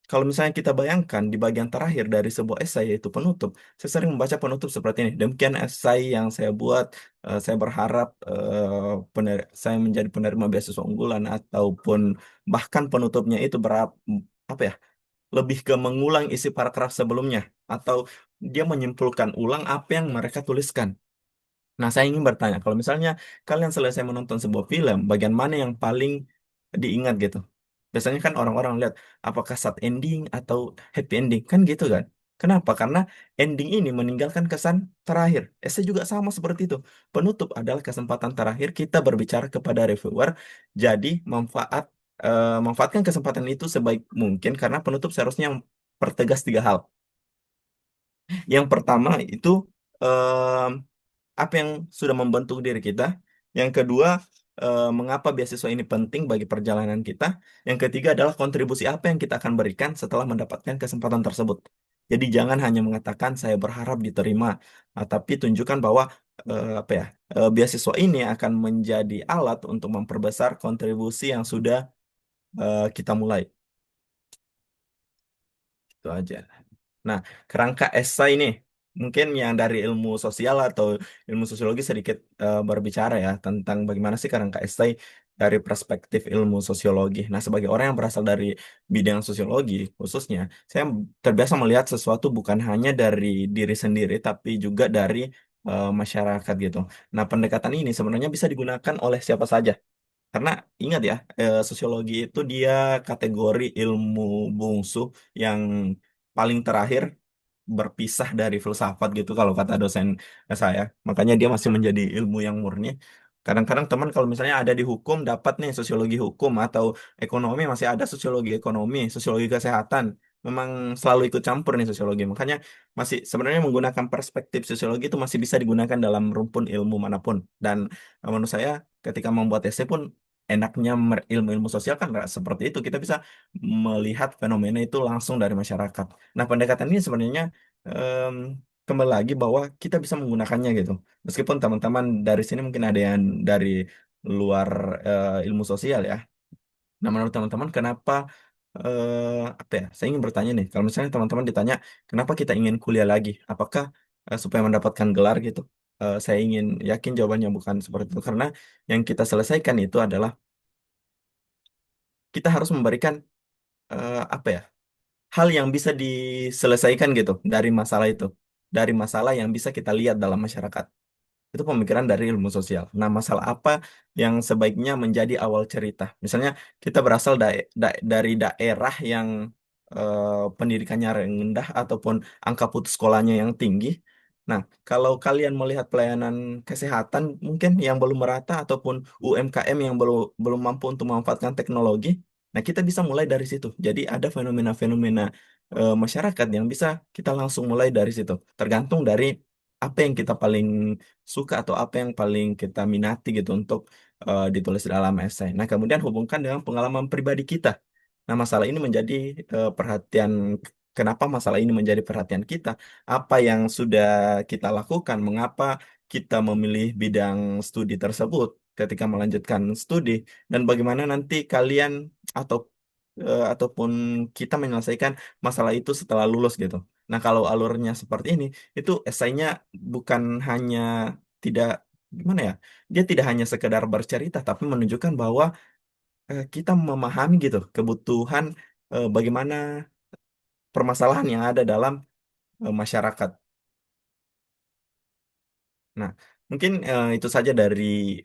kalau misalnya kita bayangkan di bagian terakhir dari sebuah esai yaitu penutup, saya sering membaca penutup seperti ini. Demikian esai yang saya buat. Saya berharap saya menjadi penerima beasiswa unggulan ataupun bahkan penutupnya itu apa ya? Lebih ke mengulang isi paragraf sebelumnya atau dia menyimpulkan ulang apa yang mereka tuliskan. Nah, saya ingin bertanya, kalau misalnya kalian selesai menonton sebuah film, bagian mana yang paling diingat gitu? Biasanya kan orang-orang lihat apakah sad ending atau happy ending, kan gitu kan? Kenapa? Karena ending ini meninggalkan kesan terakhir. Esai juga sama seperti itu. Penutup adalah kesempatan terakhir kita berbicara kepada reviewer. Jadi manfaatkan kesempatan itu sebaik mungkin karena penutup seharusnya pertegas tiga hal. Yang pertama itu apa yang sudah membentuk diri kita. Yang kedua, mengapa beasiswa ini penting bagi perjalanan kita. Yang ketiga adalah kontribusi apa yang kita akan berikan setelah mendapatkan kesempatan tersebut. Jadi jangan hanya mengatakan saya berharap diterima, tapi tunjukkan bahwa apa ya, beasiswa ini akan menjadi alat untuk memperbesar kontribusi yang sudah kita mulai. Itu aja. Nah, kerangka esai ini mungkin yang dari ilmu sosial atau ilmu sosiologi sedikit berbicara ya tentang bagaimana sih kerangka esai dari perspektif ilmu sosiologi. Nah, sebagai orang yang berasal dari bidang sosiologi khususnya, saya terbiasa melihat sesuatu bukan hanya dari diri sendiri tapi juga dari masyarakat gitu. Nah, pendekatan ini sebenarnya bisa digunakan oleh siapa saja. Karena ingat ya, sosiologi itu dia kategori ilmu bungsu yang paling terakhir berpisah dari filsafat gitu kalau kata dosen saya. Makanya dia masih menjadi ilmu yang murni. Kadang-kadang teman kalau misalnya ada di hukum dapat nih sosiologi hukum atau ekonomi masih ada sosiologi ekonomi, sosiologi kesehatan. Memang selalu ikut campur nih sosiologi. Makanya masih sebenarnya menggunakan perspektif sosiologi itu masih bisa digunakan dalam rumpun ilmu manapun. Dan menurut saya ketika membuat esai pun enaknya ilmu-ilmu sosial kan nggak seperti itu. Kita bisa melihat fenomena itu langsung dari masyarakat. Nah, pendekatan ini sebenarnya em, kembali lagi bahwa kita bisa menggunakannya gitu. Meskipun teman-teman dari sini mungkin ada yang dari luar ilmu sosial ya. Nah, menurut teman-teman kenapa apa ya? Saya ingin bertanya nih, kalau misalnya teman-teman ditanya kenapa kita ingin kuliah lagi, apakah supaya mendapatkan gelar gitu? Saya ingin yakin jawabannya bukan seperti itu karena yang kita selesaikan itu adalah kita harus memberikan apa ya? Hal yang bisa diselesaikan gitu dari masalah itu, dari masalah yang bisa kita lihat dalam masyarakat. Itu pemikiran dari ilmu sosial. Nah, masalah apa yang sebaiknya menjadi awal cerita? Misalnya kita berasal dari daerah yang pendidikannya rendah ataupun angka putus sekolahnya yang tinggi. Nah, kalau kalian melihat pelayanan kesehatan mungkin yang belum merata ataupun UMKM yang belum belum mampu untuk memanfaatkan teknologi, nah kita bisa mulai dari situ. Jadi ada fenomena-fenomena masyarakat yang bisa kita langsung mulai dari situ. Tergantung dari apa yang kita paling suka atau apa yang paling kita minati gitu untuk ditulis dalam esai. Nah, kemudian hubungkan dengan pengalaman pribadi kita. Nah, masalah ini menjadi perhatian. Kenapa masalah ini menjadi perhatian kita? Apa yang sudah kita lakukan? Mengapa kita memilih bidang studi tersebut ketika melanjutkan studi? Dan bagaimana nanti kalian atau ataupun kita menyelesaikan masalah itu setelah lulus gitu. Nah, kalau alurnya seperti ini, itu esainya bukan hanya tidak gimana ya? Dia tidak hanya sekedar bercerita, tapi menunjukkan bahwa kita memahami gitu kebutuhan bagaimana permasalahan yang ada dalam masyarakat. Nah, mungkin itu saja dari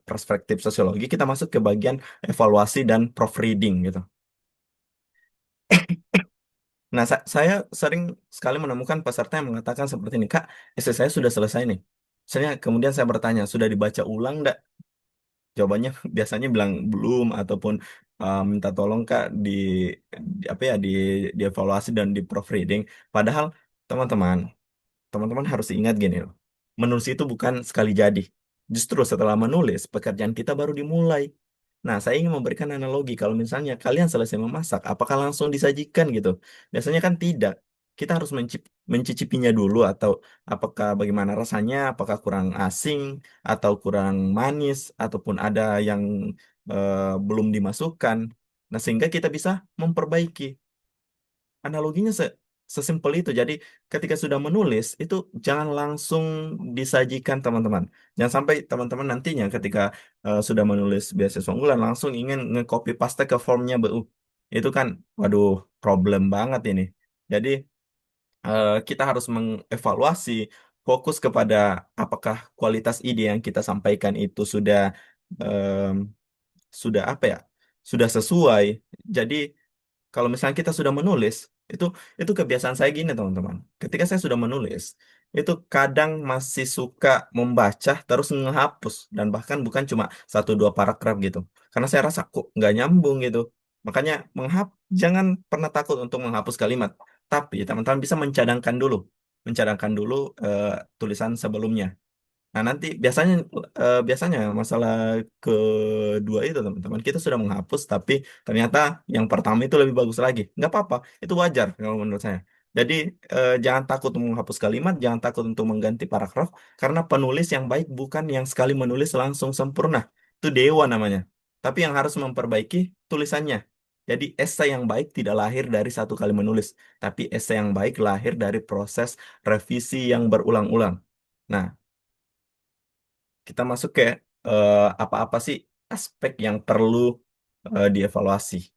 perspektif sosiologi. Kita masuk ke bagian evaluasi dan proofreading gitu. Nah, saya sering sekali menemukan peserta yang mengatakan seperti ini, Kak, essay saya sudah selesai nih. Misalnya kemudian saya bertanya, sudah dibaca ulang nggak? Jawabannya biasanya bilang belum ataupun minta tolong Kak apa ya dievaluasi dan di proofreading. Padahal teman-teman, teman-teman harus ingat gini loh. Menulis itu bukan sekali jadi. Justru setelah menulis, pekerjaan kita baru dimulai. Nah, saya ingin memberikan analogi. Kalau misalnya kalian selesai memasak, apakah langsung disajikan gitu? Biasanya kan tidak. Kita harus mencicipinya dulu atau apakah bagaimana rasanya, apakah kurang asing atau kurang manis ataupun ada yang belum dimasukkan. Nah, sehingga kita bisa memperbaiki. Analoginya sesimpel itu. Jadi ketika sudah menulis itu jangan langsung disajikan teman-teman. Jangan sampai teman-teman nantinya ketika sudah menulis beasiswa unggulan langsung ingin nge-copy paste ke formnya BU. Itu kan waduh problem banget ini. Jadi kita harus mengevaluasi fokus kepada apakah kualitas ide yang kita sampaikan itu em, sudah apa ya? Sudah sesuai. Jadi kalau misalnya kita sudah menulis, itu itu kebiasaan saya gini teman-teman. Ketika saya sudah menulis, itu kadang masih suka membaca terus ngehapus dan bahkan bukan cuma satu dua paragraf gitu. Karena saya rasa kok nggak nyambung gitu. Makanya jangan pernah takut untuk menghapus kalimat. Tapi teman-teman bisa mencadangkan dulu eh, tulisan sebelumnya. Nah, nanti biasanya masalah kedua itu teman-teman kita sudah menghapus tapi ternyata yang pertama itu lebih bagus lagi. Nggak apa-apa, itu wajar kalau menurut saya. Jadi jangan takut untuk menghapus kalimat, jangan takut untuk mengganti paragraf karena penulis yang baik bukan yang sekali menulis langsung sempurna. Itu dewa namanya. Tapi yang harus memperbaiki tulisannya. Jadi esai yang baik tidak lahir dari satu kali menulis, tapi esai yang baik lahir dari proses revisi yang berulang-ulang. Nah, kita masuk ke apa-apa sih aspek yang perlu dievaluasi.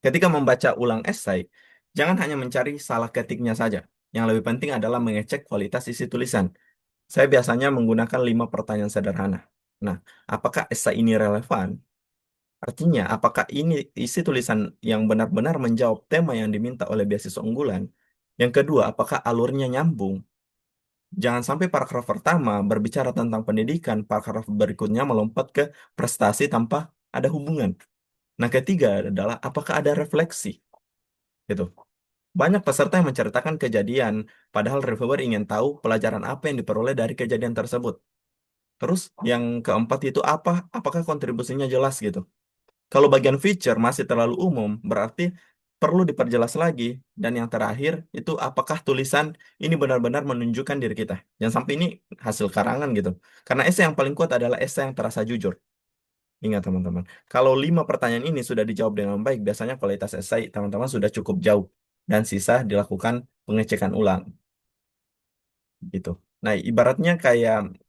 Ketika membaca ulang esai, jangan hanya mencari salah ketiknya saja. Yang lebih penting adalah mengecek kualitas isi tulisan. Saya biasanya menggunakan 5 pertanyaan sederhana. Nah, apakah esai ini relevan? Artinya, apakah ini isi tulisan yang benar-benar menjawab tema yang diminta oleh beasiswa unggulan? Yang kedua, apakah alurnya nyambung? Jangan sampai paragraf pertama berbicara tentang pendidikan, paragraf berikutnya melompat ke prestasi tanpa ada hubungan. Nah, ketiga adalah apakah ada refleksi? Gitu. Banyak peserta yang menceritakan kejadian, padahal reviewer ingin tahu pelajaran apa yang diperoleh dari kejadian tersebut. Terus yang keempat itu apakah kontribusinya jelas gitu. Kalau bagian feature masih terlalu umum, berarti perlu diperjelas lagi. Dan yang terakhir, itu apakah tulisan ini benar-benar menunjukkan diri kita. Jangan sampai ini hasil karangan gitu. Karena esai yang paling kuat adalah esai yang terasa jujur. Ingat teman-teman, kalau 5 pertanyaan ini sudah dijawab dengan baik, biasanya kualitas esai teman-teman sudah cukup jauh. Dan sisa dilakukan pengecekan ulang gitu. Nah, ibaratnya kayak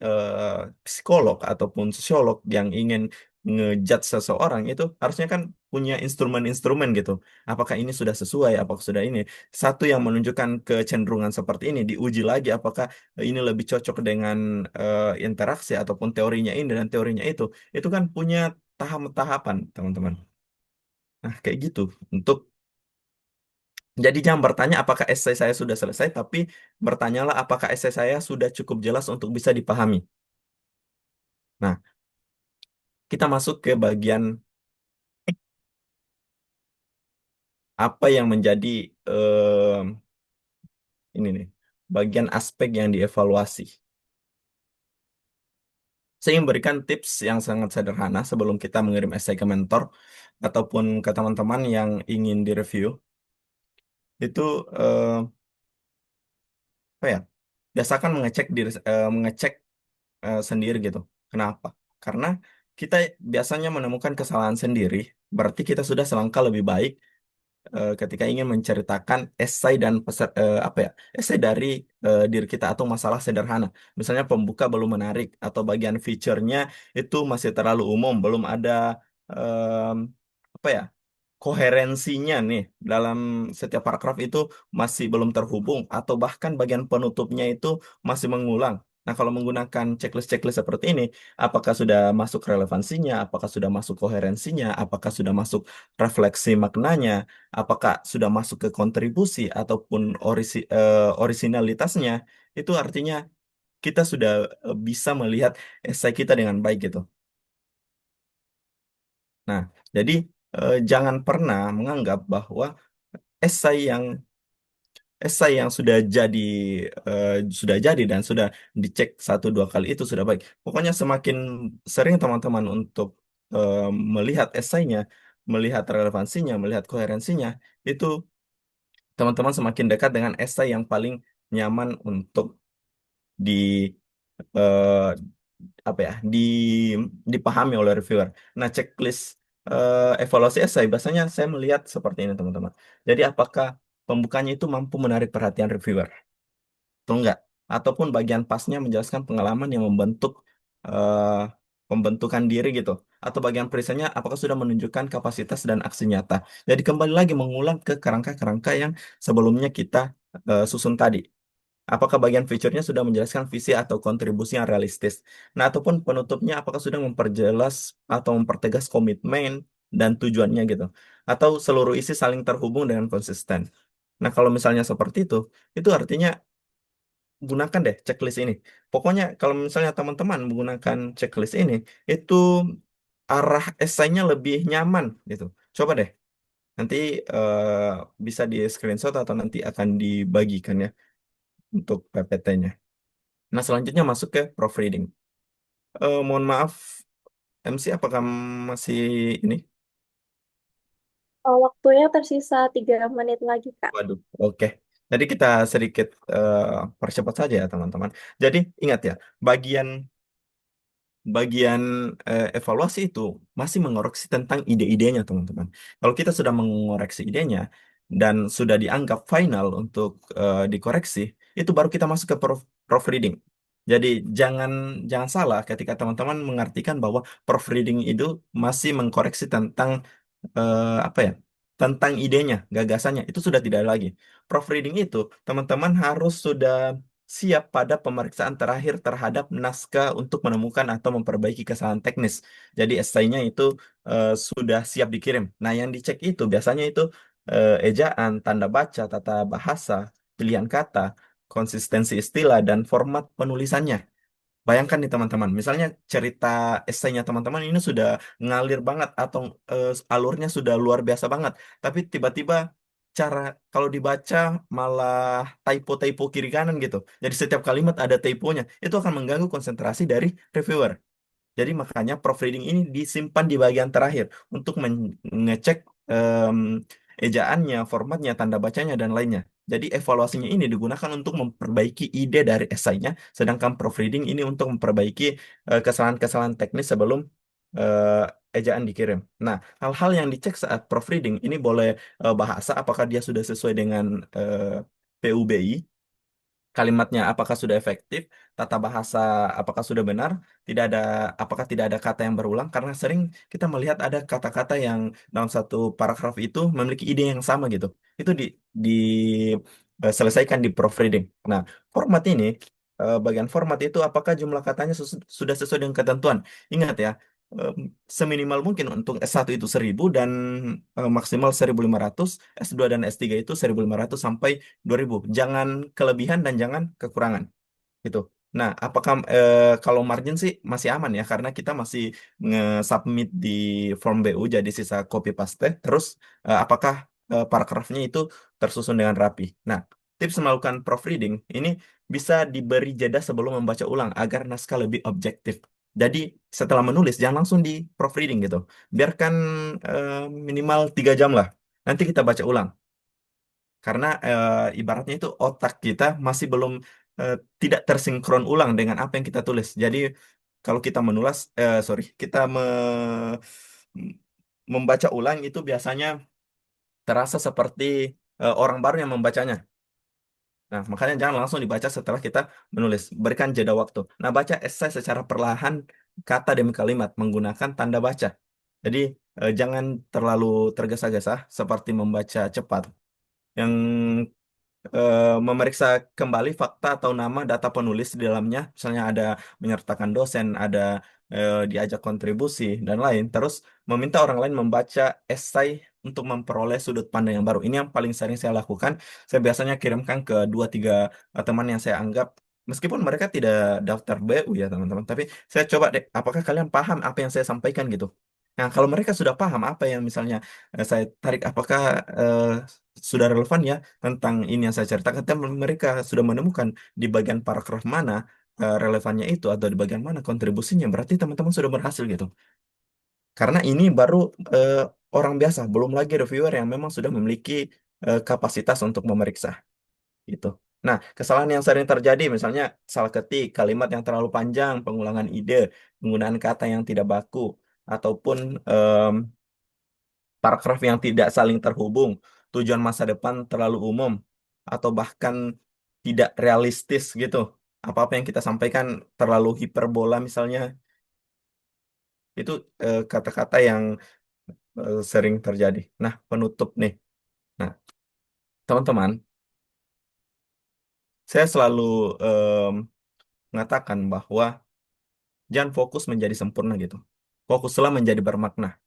psikolog ataupun sosiolog yang ingin ngejudge seseorang itu harusnya kan punya instrumen-instrumen gitu. Apakah ini sudah sesuai, apakah sudah ini. Satu yang menunjukkan kecenderungan seperti ini diuji lagi apakah ini lebih cocok dengan interaksi ataupun teorinya ini dan teorinya itu. Itu kan punya tahap-tahapan, teman-teman. Nah, kayak gitu. Untuk jadi jangan bertanya apakah esai saya sudah selesai, tapi bertanyalah apakah esai saya sudah cukup jelas untuk bisa dipahami. Nah, kita masuk ke bagian apa yang menjadi ini nih, bagian aspek yang dievaluasi. Saya ingin berikan tips yang sangat sederhana sebelum kita mengirim esai ke mentor ataupun ke teman-teman yang ingin direview. Itu apa ya? Biasakan mengecek sendiri gitu. Kenapa? Karena kita biasanya menemukan kesalahan sendiri, berarti kita sudah selangkah lebih baik ketika ingin menceritakan apa ya esai dari diri kita atau masalah sederhana. Misalnya pembuka belum menarik atau bagian feature-nya itu masih terlalu umum, belum ada em, apa ya koherensinya nih dalam setiap paragraf itu masih belum terhubung atau bahkan bagian penutupnya itu masih mengulang. Nah, kalau menggunakan checklist-checklist seperti ini, apakah sudah masuk relevansinya, apakah sudah masuk koherensinya, apakah sudah masuk refleksi maknanya, apakah sudah masuk ke kontribusi ataupun orisinalitasnya, itu artinya kita sudah bisa melihat esai kita dengan baik gitu. Nah, jadi jangan pernah menganggap bahwa esai yang esai yang sudah jadi dan sudah dicek satu dua kali itu sudah baik. Pokoknya semakin sering teman-teman untuk eh, melihat esainya, melihat relevansinya, melihat koherensinya, itu teman-teman semakin dekat dengan esai yang paling nyaman untuk di eh, apa ya dipahami oleh reviewer. Nah, checklist evaluasi esai biasanya saya melihat seperti ini teman-teman. Jadi apakah pembukanya itu mampu menarik perhatian reviewer atau enggak? Ataupun bagian pasnya menjelaskan pengalaman yang membentuk eh, pembentukan diri gitu. Atau bagian perisanya apakah sudah menunjukkan kapasitas dan aksi nyata. Jadi kembali lagi mengulang ke kerangka-kerangka yang sebelumnya kita susun tadi. Apakah bagian fiturnya sudah menjelaskan visi atau kontribusi yang realistis? Nah, ataupun penutupnya apakah sudah memperjelas atau mempertegas komitmen dan tujuannya gitu? Atau seluruh isi saling terhubung dengan konsisten? Nah, kalau misalnya seperti itu artinya gunakan deh checklist ini. Pokoknya kalau misalnya teman-teman menggunakan checklist ini, itu arah esainya lebih nyaman gitu. Coba deh, nanti bisa di screenshot atau nanti akan dibagikan ya untuk PPT-nya. Nah, selanjutnya masuk ke proofreading. Mohon maaf, MC, apakah masih ini? Waktunya tersisa 3 menit lagi, Kak. Waduh, oke. Jadi kita sedikit percepat saja ya, teman-teman. Jadi ingat ya, bagian bagian evaluasi itu masih mengoreksi tentang ide-idenya, teman-teman. Kalau kita sudah mengoreksi idenya dan sudah dianggap final untuk dikoreksi, itu baru kita masuk ke proofreading. Jadi jangan jangan salah ketika teman-teman mengartikan bahwa proofreading itu masih mengkoreksi tentang apa ya? Tentang idenya, gagasannya. Itu sudah tidak ada lagi. Proofreading itu teman-teman harus sudah siap pada pemeriksaan terakhir terhadap naskah untuk menemukan atau memperbaiki kesalahan teknis. Jadi esainya itu sudah siap dikirim. Nah, yang dicek itu biasanya itu ejaan, tanda baca, tata bahasa, pilihan kata, konsistensi istilah, dan format penulisannya. Bayangkan nih teman-teman, misalnya cerita esainya teman-teman ini sudah ngalir banget atau alurnya sudah luar biasa banget, tapi tiba-tiba cara kalau dibaca malah typo-typo kiri kanan gitu. Jadi setiap kalimat ada typonya, itu akan mengganggu konsentrasi dari reviewer. Jadi makanya proofreading ini disimpan di bagian terakhir untuk mengecek em, ejaannya, formatnya, tanda bacanya, dan lainnya. Jadi evaluasinya ini digunakan untuk memperbaiki ide dari esainya, sedangkan proofreading ini untuk memperbaiki kesalahan-kesalahan teknis sebelum ejaan dikirim. Nah, hal-hal yang dicek saat proofreading ini boleh bahasa, apakah dia sudah sesuai dengan PUBI, kalimatnya apakah sudah efektif, tata bahasa apakah sudah benar, tidak ada apakah tidak ada kata yang berulang karena sering kita melihat ada kata-kata yang dalam satu paragraf itu memiliki ide yang sama gitu. Itu selesaikan di proofreading. Nah, format ini bagian format itu apakah jumlah katanya sudah sesuai dengan ketentuan. Ingat ya, em, seminimal mungkin untuk S1 itu 1000 dan maksimal 1500, S2 dan S3 itu 1500 sampai 2000. Jangan kelebihan dan jangan kekurangan gitu. Nah, apakah kalau margin sih masih aman ya karena kita masih nge-submit di form BU jadi sisa copy paste. Terus apakah paragrafnya itu tersusun dengan rapi. Nah, tips melakukan proofreading ini bisa diberi jeda sebelum membaca ulang agar naskah lebih objektif. Jadi setelah menulis jangan langsung di proofreading gitu. Biarkan minimal 3 jam lah. Nanti kita baca ulang karena ibaratnya itu otak kita masih belum eh, tidak tersinkron ulang dengan apa yang kita tulis. Jadi kalau kita kita membaca ulang itu biasanya terasa seperti orang baru yang membacanya. Nah, makanya jangan langsung dibaca setelah kita menulis. Berikan jeda waktu. Nah, baca esai secara perlahan, kata demi kalimat, menggunakan tanda baca. Jadi, jangan terlalu tergesa-gesa seperti membaca cepat. Yang memeriksa kembali fakta atau nama data penulis di dalamnya, misalnya ada menyertakan dosen, ada diajak kontribusi dan lain, terus meminta orang lain membaca esai untuk memperoleh sudut pandang yang baru. Ini yang paling sering saya lakukan. Saya biasanya kirimkan ke dua tiga teman yang saya anggap, meskipun mereka tidak daftar BU ya teman-teman, tapi saya coba deh, apakah kalian paham apa yang saya sampaikan gitu. Nah, kalau mereka sudah paham apa yang misalnya saya tarik, apakah eh, sudah relevan ya tentang ini yang saya ceritakan, dan mereka sudah menemukan di bagian paragraf mana relevannya itu atau di bagian mana kontribusinya, berarti teman-teman sudah berhasil gitu. Karena ini baru eh, orang biasa, belum lagi reviewer yang memang sudah memiliki kapasitas untuk memeriksa gitu. Nah, kesalahan yang sering terjadi misalnya salah ketik, kalimat yang terlalu panjang, pengulangan ide, penggunaan kata yang tidak baku, ataupun paragraf yang tidak saling terhubung, tujuan masa depan terlalu umum, atau bahkan tidak realistis gitu. Apa-apa yang kita sampaikan terlalu hiperbola misalnya, itu kata-kata yang sering terjadi. Nah, penutup nih. Nah, teman-teman, saya selalu em, mengatakan bahwa jangan fokus menjadi sempurna gitu. Fokuslah menjadi bermakna.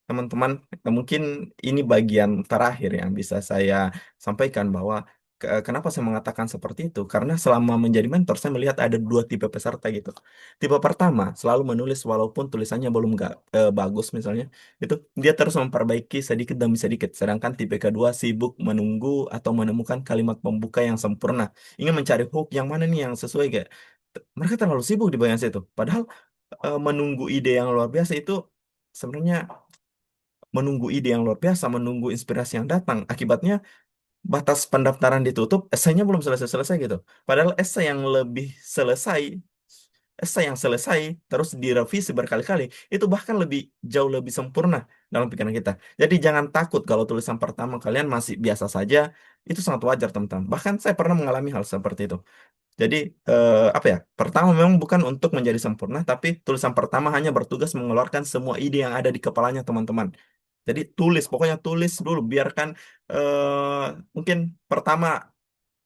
Teman-teman, mungkin ini bagian terakhir yang bisa saya sampaikan bahwa kenapa saya mengatakan seperti itu? Karena selama menjadi mentor, saya melihat ada dua tipe peserta gitu. Tipe pertama, selalu menulis walaupun tulisannya belum nggak bagus misalnya, itu dia terus memperbaiki sedikit demi sedikit. Sedangkan tipe kedua sibuk menunggu atau menemukan kalimat pembuka yang sempurna. Ingin mencari hook yang mana nih yang sesuai kayak. Mereka terlalu sibuk di bagian situ. Padahal menunggu ide yang luar biasa itu sebenarnya menunggu ide yang luar biasa, menunggu inspirasi yang datang. Akibatnya batas pendaftaran ditutup, esainya belum selesai-selesai gitu. Padahal esai yang selesai terus direvisi berkali-kali, itu bahkan lebih jauh lebih sempurna dalam pikiran kita. Jadi jangan takut kalau tulisan pertama kalian masih biasa saja, itu sangat wajar teman-teman. Bahkan saya pernah mengalami hal seperti itu. Jadi apa ya? Pertama memang bukan untuk menjadi sempurna, tapi tulisan pertama hanya bertugas mengeluarkan semua ide yang ada di kepalanya teman-teman. Jadi tulis, pokoknya tulis dulu, biarkan mungkin pertama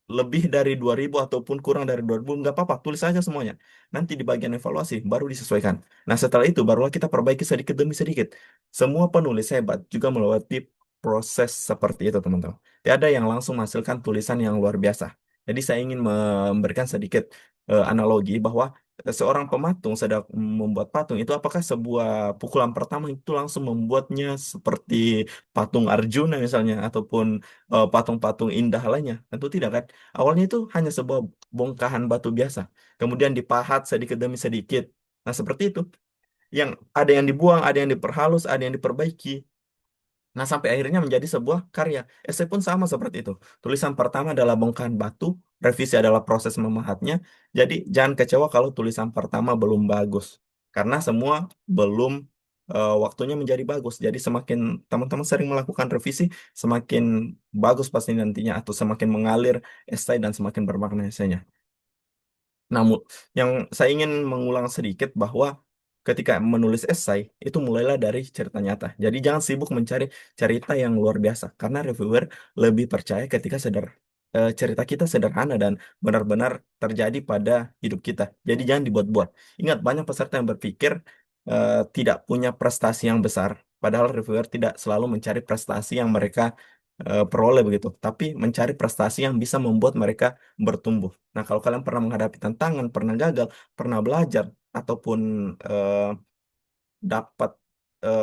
lebih dari 2.000 ataupun kurang dari 2.000 nggak apa-apa, tulis aja semuanya. Nanti di bagian evaluasi baru disesuaikan. Nah, setelah itu barulah kita perbaiki sedikit demi sedikit. Semua penulis hebat juga melewati proses seperti itu, teman-teman. Tiada yang langsung menghasilkan tulisan yang luar biasa. Jadi saya ingin memberikan sedikit analogi bahwa seorang pematung sedang membuat patung itu, apakah sebuah pukulan pertama itu langsung membuatnya seperti patung Arjuna misalnya ataupun patung-patung indah lainnya? Tentu tidak kan. Awalnya itu hanya sebuah bongkahan batu biasa, kemudian dipahat sedikit demi sedikit. Nah, seperti itu. Yang ada yang dibuang, ada yang diperhalus, ada yang diperbaiki. Nah, sampai akhirnya menjadi sebuah karya. Esai pun sama seperti itu. Tulisan pertama adalah bongkahan batu, revisi adalah proses memahatnya. Jadi, jangan kecewa kalau tulisan pertama belum bagus. Karena semua belum waktunya menjadi bagus. Jadi, semakin teman-teman sering melakukan revisi, semakin bagus pasti nantinya, atau semakin mengalir esai dan semakin bermakna esainya. Namun, yang saya ingin mengulang sedikit bahwa ketika menulis esai, itu mulailah dari cerita nyata. Jadi jangan sibuk mencari cerita yang luar biasa, karena reviewer lebih percaya ketika cerita kita sederhana dan benar-benar terjadi pada hidup kita. Jadi jangan dibuat-buat. Ingat, banyak peserta yang berpikir tidak punya prestasi yang besar, padahal reviewer tidak selalu mencari prestasi yang mereka peroleh begitu, tapi mencari prestasi yang bisa membuat mereka bertumbuh. Nah, kalau kalian pernah menghadapi tantangan, pernah gagal, pernah belajar, ataupun dapat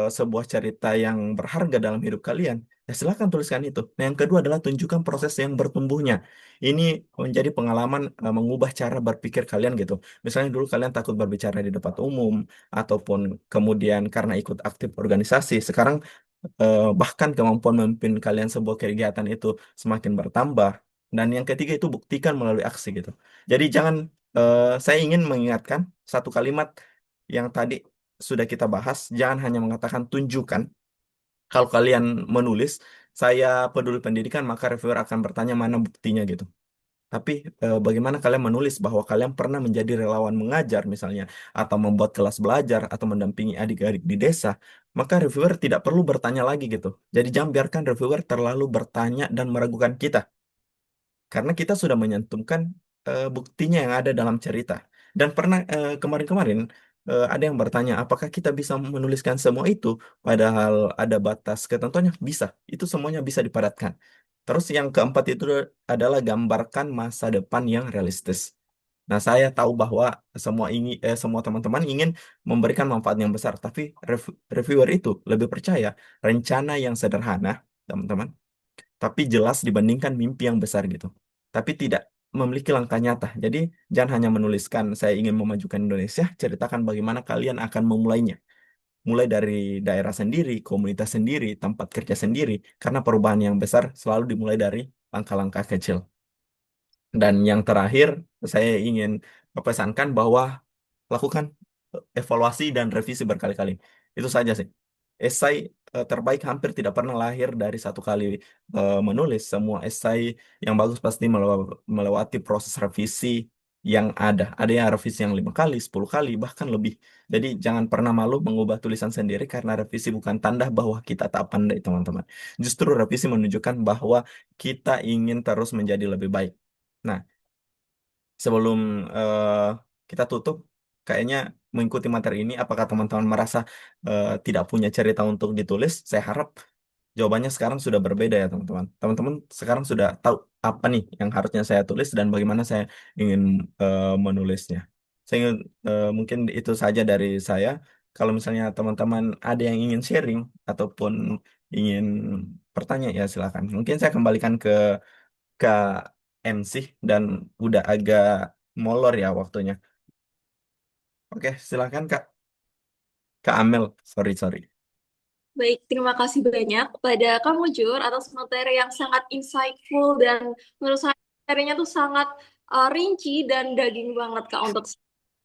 sebuah cerita yang berharga dalam hidup kalian, ya silahkan tuliskan itu. Nah, yang kedua adalah tunjukkan proses yang bertumbuhnya. Ini menjadi pengalaman mengubah cara berpikir kalian gitu. Misalnya dulu kalian takut berbicara di depan umum, ataupun kemudian karena ikut aktif organisasi, sekarang bahkan kemampuan memimpin kalian sebuah kegiatan itu semakin bertambah. Dan yang ketiga itu buktikan melalui aksi gitu. Jadi jangan, saya ingin mengingatkan satu kalimat yang tadi sudah kita bahas, jangan hanya mengatakan tunjukkan. Kalau kalian menulis, saya peduli pendidikan, maka reviewer akan bertanya mana buktinya gitu. Tapi bagaimana kalian menulis bahwa kalian pernah menjadi relawan mengajar misalnya, atau membuat kelas belajar, atau mendampingi adik-adik di desa, maka reviewer tidak perlu bertanya lagi gitu. Jadi jangan biarkan reviewer terlalu bertanya dan meragukan kita. karena kita sudah menyantumkan buktinya yang ada dalam cerita. Dan pernah kemarin-kemarin ada yang bertanya, apakah kita bisa menuliskan semua itu, padahal ada batas ketentuannya? Bisa, itu semuanya bisa dipadatkan. Terus yang keempat itu adalah gambarkan masa depan yang realistis. Nah, saya tahu bahwa semua teman-teman ingin memberikan manfaat yang besar, tapi reviewer itu lebih percaya rencana yang sederhana, teman-teman, tapi jelas dibandingkan mimpi yang besar gitu. Tapi tidak memiliki langkah nyata. Jadi, jangan hanya menuliskan saya ingin memajukan Indonesia, ceritakan bagaimana kalian akan memulainya. Mulai dari daerah sendiri, komunitas sendiri, tempat kerja sendiri, karena perubahan yang besar selalu dimulai dari langkah-langkah kecil. Dan yang terakhir, saya ingin pesankan bahwa lakukan evaluasi dan revisi berkali-kali. Itu saja sih. Esai terbaik hampir tidak pernah lahir dari satu kali menulis. Semua esai yang bagus pasti melewati proses revisi yang ada. Ada yang revisi yang 5 kali, 10 kali, bahkan lebih. Jadi jangan pernah malu mengubah tulisan sendiri karena revisi bukan tanda bahwa kita tak pandai, teman-teman. Justru revisi menunjukkan bahwa kita ingin terus menjadi lebih baik. Nah, sebelum eh, kita tutup, kayaknya mengikuti materi ini, apakah teman-teman merasa tidak punya cerita untuk ditulis? Saya harap jawabannya sekarang sudah berbeda ya, teman-teman. Teman-teman sekarang sudah tahu apa nih yang harusnya saya tulis dan bagaimana saya ingin menulisnya. Saya mungkin itu saja dari saya. Kalau misalnya teman-teman ada yang ingin sharing ataupun ingin bertanya, ya silakan. Mungkin saya kembalikan ke MC dan udah agak molor ya waktunya. Oke, silakan Kak Amel. Sorry, sorry. Baik, terima kasih banyak kepada kamu Jur atas materi yang sangat insightful dan menurut saya materinya tuh sangat rinci dan daging banget Kak untuk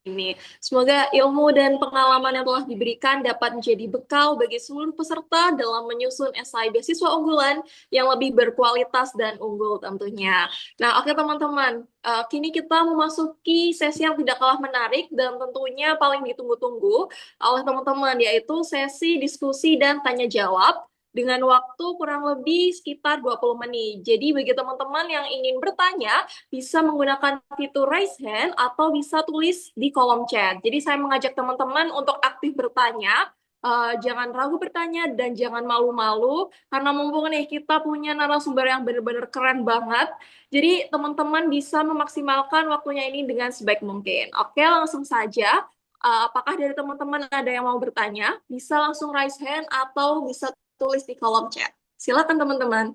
ini. Semoga ilmu dan pengalaman yang telah diberikan dapat menjadi bekal bagi seluruh peserta dalam menyusun esai beasiswa unggulan yang lebih berkualitas dan unggul tentunya. Nah, oke teman-teman, kini kita memasuki sesi yang tidak kalah menarik dan tentunya paling ditunggu-tunggu oleh teman-teman, yaitu sesi diskusi dan tanya jawab dengan waktu kurang lebih sekitar 20 menit. Jadi bagi teman-teman yang ingin bertanya, bisa menggunakan fitur raise hand atau bisa tulis di kolom chat. Jadi saya mengajak teman-teman untuk aktif bertanya, jangan ragu bertanya dan jangan malu-malu karena mumpung nih kita punya narasumber yang benar-benar keren banget. Jadi teman-teman bisa memaksimalkan waktunya ini dengan sebaik mungkin. Oke, langsung saja. Apakah dari teman-teman ada yang mau bertanya? Bisa langsung raise hand atau bisa tulis di kolom chat. Silakan teman-teman.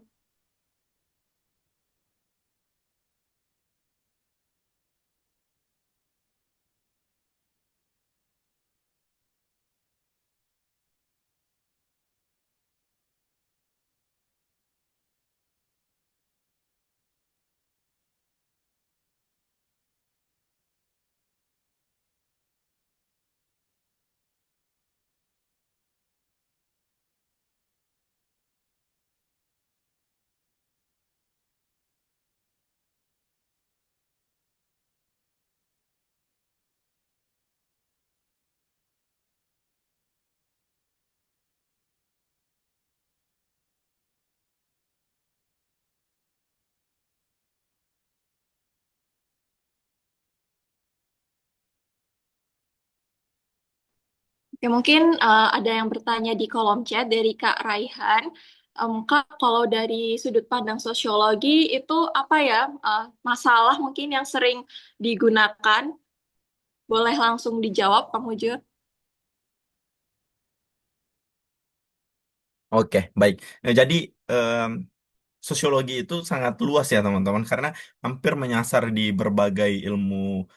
Oke, mungkin ada yang bertanya di kolom chat dari Kak Raihan. Kak, kalau dari sudut pandang sosiologi itu apa ya masalah mungkin yang sering digunakan? Boleh langsung dijawab, Kak Mujur. Oke, baik. Nah, jadi sosiologi itu sangat luas ya teman-teman karena hampir menyasar di berbagai ilmu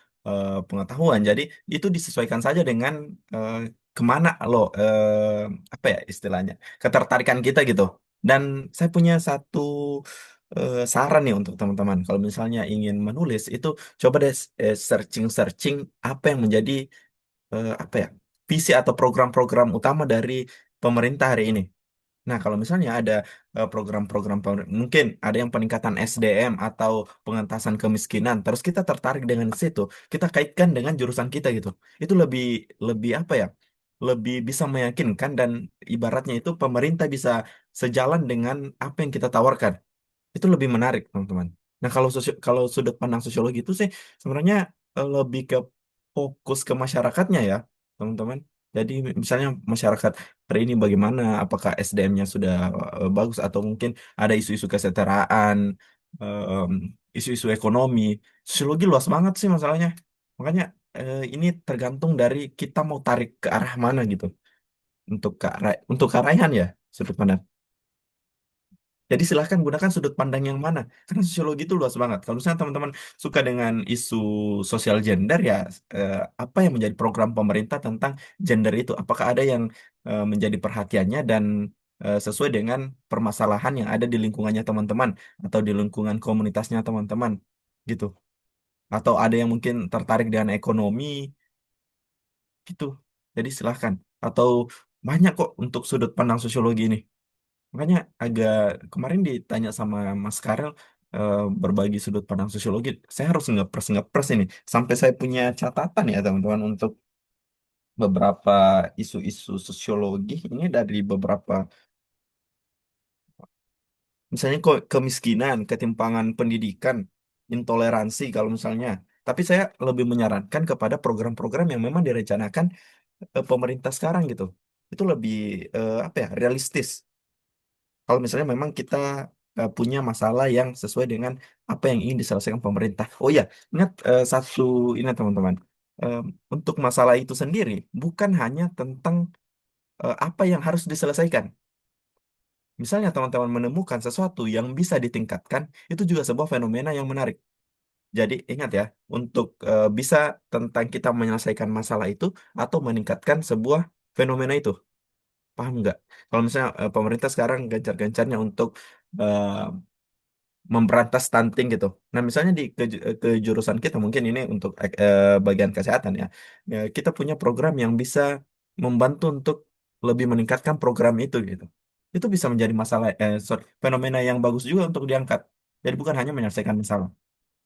pengetahuan. Jadi itu disesuaikan saja dengan eh, kemana lo apa ya istilahnya ketertarikan kita gitu. Dan saya punya satu saran nih untuk teman-teman. Kalau misalnya ingin menulis itu coba deh searching-searching apa yang menjadi apa ya visi atau program-program utama dari pemerintah hari ini. Nah, kalau misalnya ada program-program mungkin ada yang peningkatan SDM atau pengentasan kemiskinan, terus kita tertarik dengan situ, kita kaitkan dengan jurusan kita gitu. Itu lebih lebih apa ya? Lebih bisa meyakinkan dan ibaratnya itu pemerintah bisa sejalan dengan apa yang kita tawarkan. Itu lebih menarik, teman-teman. Nah, kalau sudut pandang sosiologi itu sih sebenarnya lebih ke fokus ke masyarakatnya ya, teman-teman. Jadi misalnya masyarakat hari ini bagaimana, apakah SDM-nya sudah bagus atau mungkin ada isu-isu kesejahteraan, em, isu-isu ekonomi. Sosiologi luas banget sih masalahnya. Makanya ini tergantung dari kita mau tarik ke arah mana gitu. Untuk kearaian ya sudut pandang. Jadi silahkan gunakan sudut pandang yang mana. Karena sosiologi itu luas banget. Kalau misalnya teman-teman suka dengan isu sosial gender ya, apa yang menjadi program pemerintah tentang gender itu? Apakah ada yang menjadi perhatiannya dan sesuai dengan permasalahan yang ada di lingkungannya teman-teman atau di lingkungan komunitasnya teman-teman gitu? Atau ada yang mungkin tertarik dengan ekonomi gitu. Jadi silahkan. Atau banyak kok untuk sudut pandang sosiologi ini. Makanya agak kemarin ditanya sama Mas Karel berbagi sudut pandang sosiologi, saya harus ngepres ini. Sampai saya punya catatan ya teman-teman untuk beberapa isu-isu sosiologi ini dari beberapa, misalnya kok kemiskinan, ketimpangan pendidikan, intoleransi kalau misalnya. Tapi saya lebih menyarankan kepada program-program yang memang direncanakan pemerintah sekarang gitu. Itu lebih apa ya, realistis. Kalau misalnya memang kita punya masalah yang sesuai dengan apa yang ingin diselesaikan pemerintah. Oh ya, ingat satu ini teman-teman. Em, untuk masalah itu sendiri bukan hanya tentang apa yang harus diselesaikan. Misalnya teman-teman menemukan sesuatu yang bisa ditingkatkan, itu juga sebuah fenomena yang menarik. Jadi ingat ya, untuk bisa tentang kita menyelesaikan masalah itu atau meningkatkan sebuah fenomena itu. Paham nggak? Kalau misalnya pemerintah sekarang gencar-gencarnya untuk eh, memberantas stunting gitu. Nah, misalnya ke jurusan kita mungkin ini untuk bagian kesehatan ya. Ya, kita punya program yang bisa membantu untuk lebih meningkatkan program itu gitu. Itu bisa menjadi fenomena yang bagus juga untuk diangkat. Jadi bukan hanya menyelesaikan masalah.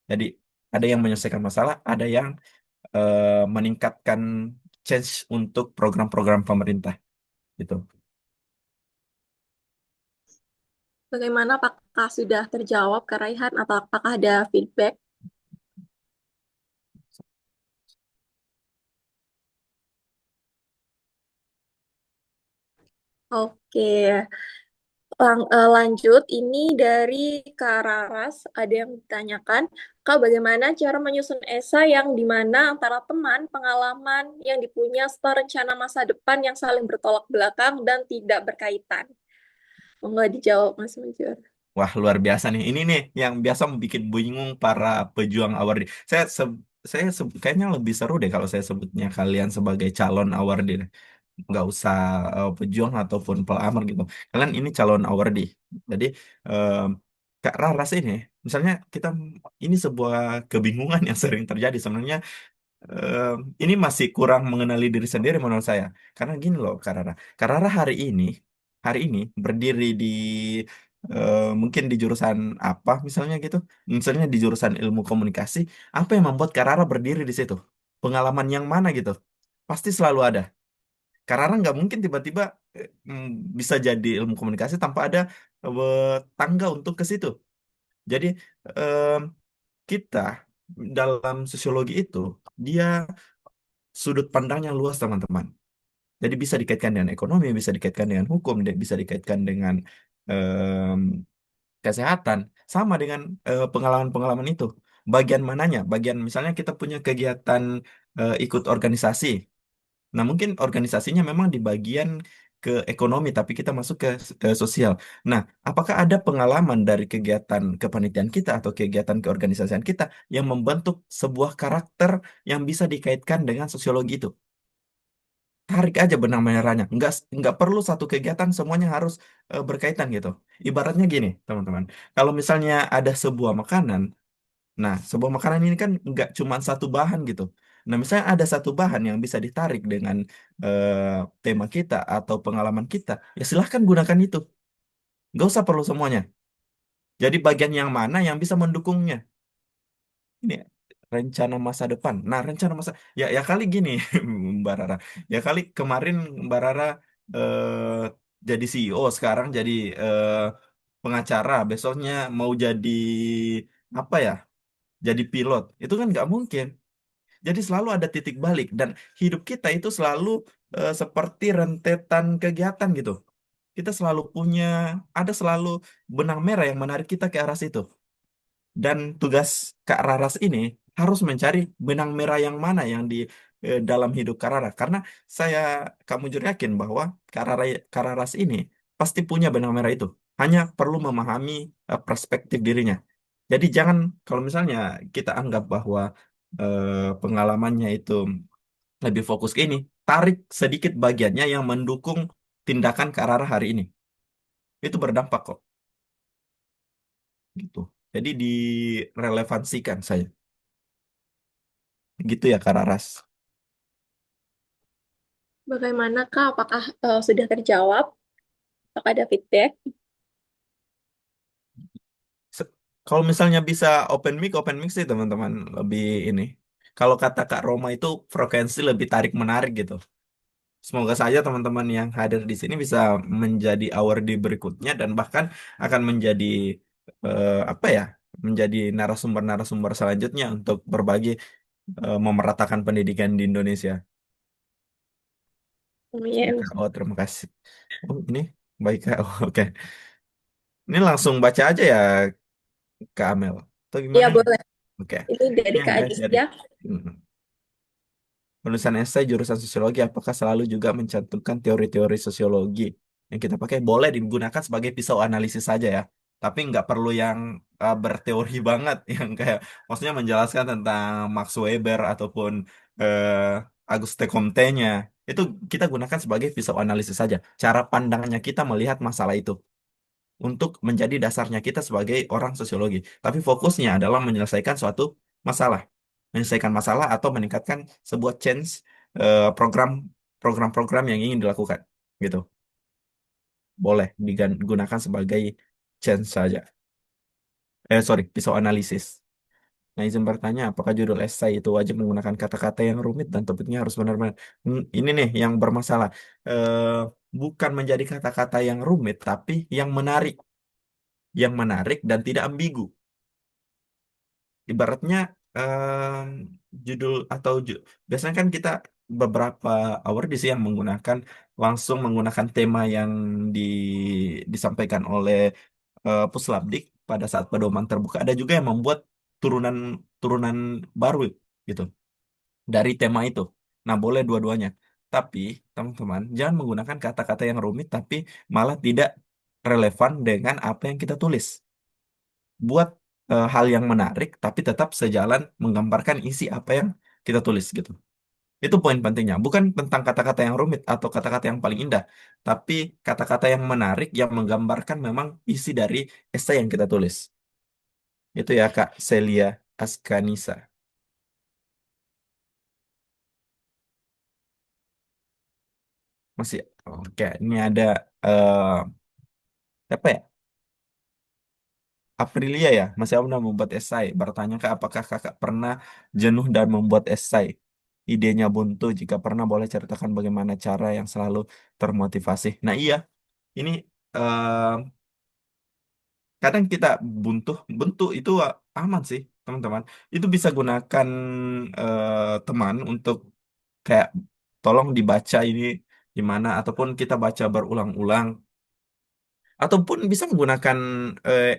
Jadi ada yang menyelesaikan masalah, ada yang meningkatkan change untuk program-program pemerintah gitu. Bagaimana, apakah sudah terjawab Kak Raihan atau apakah ada feedback? Oke, lanjut. Ini dari Kak Raras, ada yang ditanyakan, Kak, bagaimana cara menyusun esai yang dimana antara teman, pengalaman yang dipunya, serta rencana masa depan yang saling bertolak belakang dan tidak berkaitan? Enggak dijawab, Mas Mujur. Wah, luar biasa nih. Ini nih yang biasa membuat bingung para pejuang awardee. Kayaknya lebih seru deh kalau saya sebutnya kalian sebagai calon awardee. Nggak usah pejuang ataupun pelamar gitu. Kalian ini calon awardee. Jadi em, Kak Raras ini, misalnya ini sebuah kebingungan yang sering terjadi sebenarnya. Ini masih kurang mengenali diri sendiri menurut saya. Karena gini loh, Karara hari ini berdiri di mungkin di jurusan apa misalnya gitu. Misalnya di jurusan ilmu komunikasi, apa yang membuat Karara berdiri di situ? Pengalaman yang mana gitu? Pasti selalu ada. Karara nggak mungkin tiba-tiba bisa jadi ilmu komunikasi tanpa ada tangga untuk ke situ. Jadi em, kita dalam sosiologi itu dia sudut pandangnya luas teman-teman. Jadi bisa dikaitkan dengan ekonomi, bisa dikaitkan dengan hukum, dan bisa dikaitkan dengan em, kesehatan, sama dengan pengalaman-pengalaman itu. Bagian mananya? Bagian misalnya kita punya kegiatan ikut organisasi. Nah, mungkin organisasinya memang di bagian ke ekonomi, tapi kita masuk ke sosial. Nah, apakah ada pengalaman dari kegiatan kepanitiaan kita atau kegiatan keorganisasian kita yang membentuk sebuah karakter yang bisa dikaitkan dengan sosiologi itu? Tarik aja benang merahnya. Nggak perlu satu kegiatan semuanya harus berkaitan gitu. Ibaratnya gini, teman-teman. Kalau misalnya ada sebuah makanan, nah sebuah makanan ini kan nggak cuma satu bahan gitu. Nah, misalnya ada satu bahan yang bisa ditarik dengan tema kita atau pengalaman kita, ya silahkan gunakan itu. Nggak usah perlu semuanya. Jadi bagian yang mana yang bisa mendukungnya? Ini rencana masa depan. Nah, rencana masa ya kali gini, Mbak Rara. Ya kali kemarin Mbak Rara jadi CEO, sekarang jadi pengacara, besoknya mau jadi apa ya, jadi pilot. Itu kan nggak mungkin. Jadi selalu ada titik balik dan hidup kita itu selalu seperti rentetan kegiatan gitu. Kita selalu punya, ada selalu benang merah yang menarik kita ke arah situ. Dan tugas Kak Raras ini harus mencari benang merah yang mana yang di dalam hidup Kak Rara. Karena saya, kamu jujur yakin bahwa Kak Raras ini pasti punya benang merah itu. Hanya perlu memahami perspektif dirinya. Jadi jangan, kalau misalnya kita anggap bahwa pengalamannya itu lebih fokus ke ini, tarik sedikit bagiannya yang mendukung tindakan Kak Rara hari ini. Itu berdampak kok, gitu. Jadi direlevansikan saya. Gitu ya Kak Raras. Bagaimana Kak? Apakah sudah terjawab? Apakah ada feedback? Se- Kalau misalnya bisa open mic sih teman-teman lebih ini. Kalau kata Kak Roma itu frekuensi lebih tarik menarik gitu. Semoga saja teman-teman yang hadir di sini bisa menjadi awardee berikutnya dan bahkan akan menjadi apa ya? Menjadi narasumber-narasumber selanjutnya untuk berbagi memeratakan pendidikan di Indonesia. Ya, Amin. Kak. Oh, terima kasih. Oh, ini baik Kak. Oh, oke. Ini langsung baca aja ya Kak Amel. Atau Iya gimana nih? boleh. Oke. Ini dari Ini Kak ada Adis dari ya. hmm, penulisan esai jurusan sosiologi. Apakah selalu juga mencantumkan teori-teori sosiologi yang kita pakai? Boleh digunakan sebagai pisau analisis saja ya. Tapi nggak perlu yang berteori banget, yang kayak maksudnya menjelaskan tentang Max Weber ataupun Auguste Comte-nya. Itu kita gunakan sebagai pisau analisis saja. Cara pandangnya kita melihat masalah itu untuk menjadi dasarnya kita sebagai orang sosiologi. Tapi fokusnya adalah menyelesaikan suatu masalah, menyelesaikan masalah atau meningkatkan sebuah change program program-program yang ingin dilakukan, gitu. Boleh digunakan sebagai change saja. Sorry, pisau analisis. Nah, izin bertanya, apakah judul esai itu wajib menggunakan kata-kata yang rumit dan topiknya harus benar-benar. Ini nih yang bermasalah. Eh, Bukan menjadi kata-kata yang rumit, tapi yang menarik dan tidak ambigu. Ibaratnya judul atau biasanya kan kita beberapa awardis yang menggunakan langsung menggunakan tema yang di, disampaikan oleh Puslabdik pada saat pedoman terbuka. Ada juga yang membuat turunan turunan baru gitu dari tema itu. Nah, boleh dua-duanya. Tapi teman-teman jangan menggunakan kata-kata yang rumit tapi malah tidak relevan dengan apa yang kita tulis. Buat hal yang menarik tapi tetap sejalan menggambarkan isi apa yang kita tulis gitu. Itu poin pentingnya. Bukan tentang kata-kata yang rumit atau kata-kata yang paling indah, tapi kata-kata yang menarik yang menggambarkan memang isi dari esai yang kita tulis. Itu ya Kak Celia Askanisa. Masih oke, ini ada eh apa ya? Aprilia ya, masih pernah membuat esai. Bertanya Kak, apakah Kakak pernah jenuh dan membuat esai? Idenya buntu, jika pernah boleh ceritakan bagaimana cara yang selalu termotivasi. Nah iya, ini eh, kadang kita buntu itu aman sih teman-teman. Itu bisa gunakan teman untuk kayak tolong dibaca ini gimana, ataupun kita baca berulang-ulang ataupun bisa menggunakan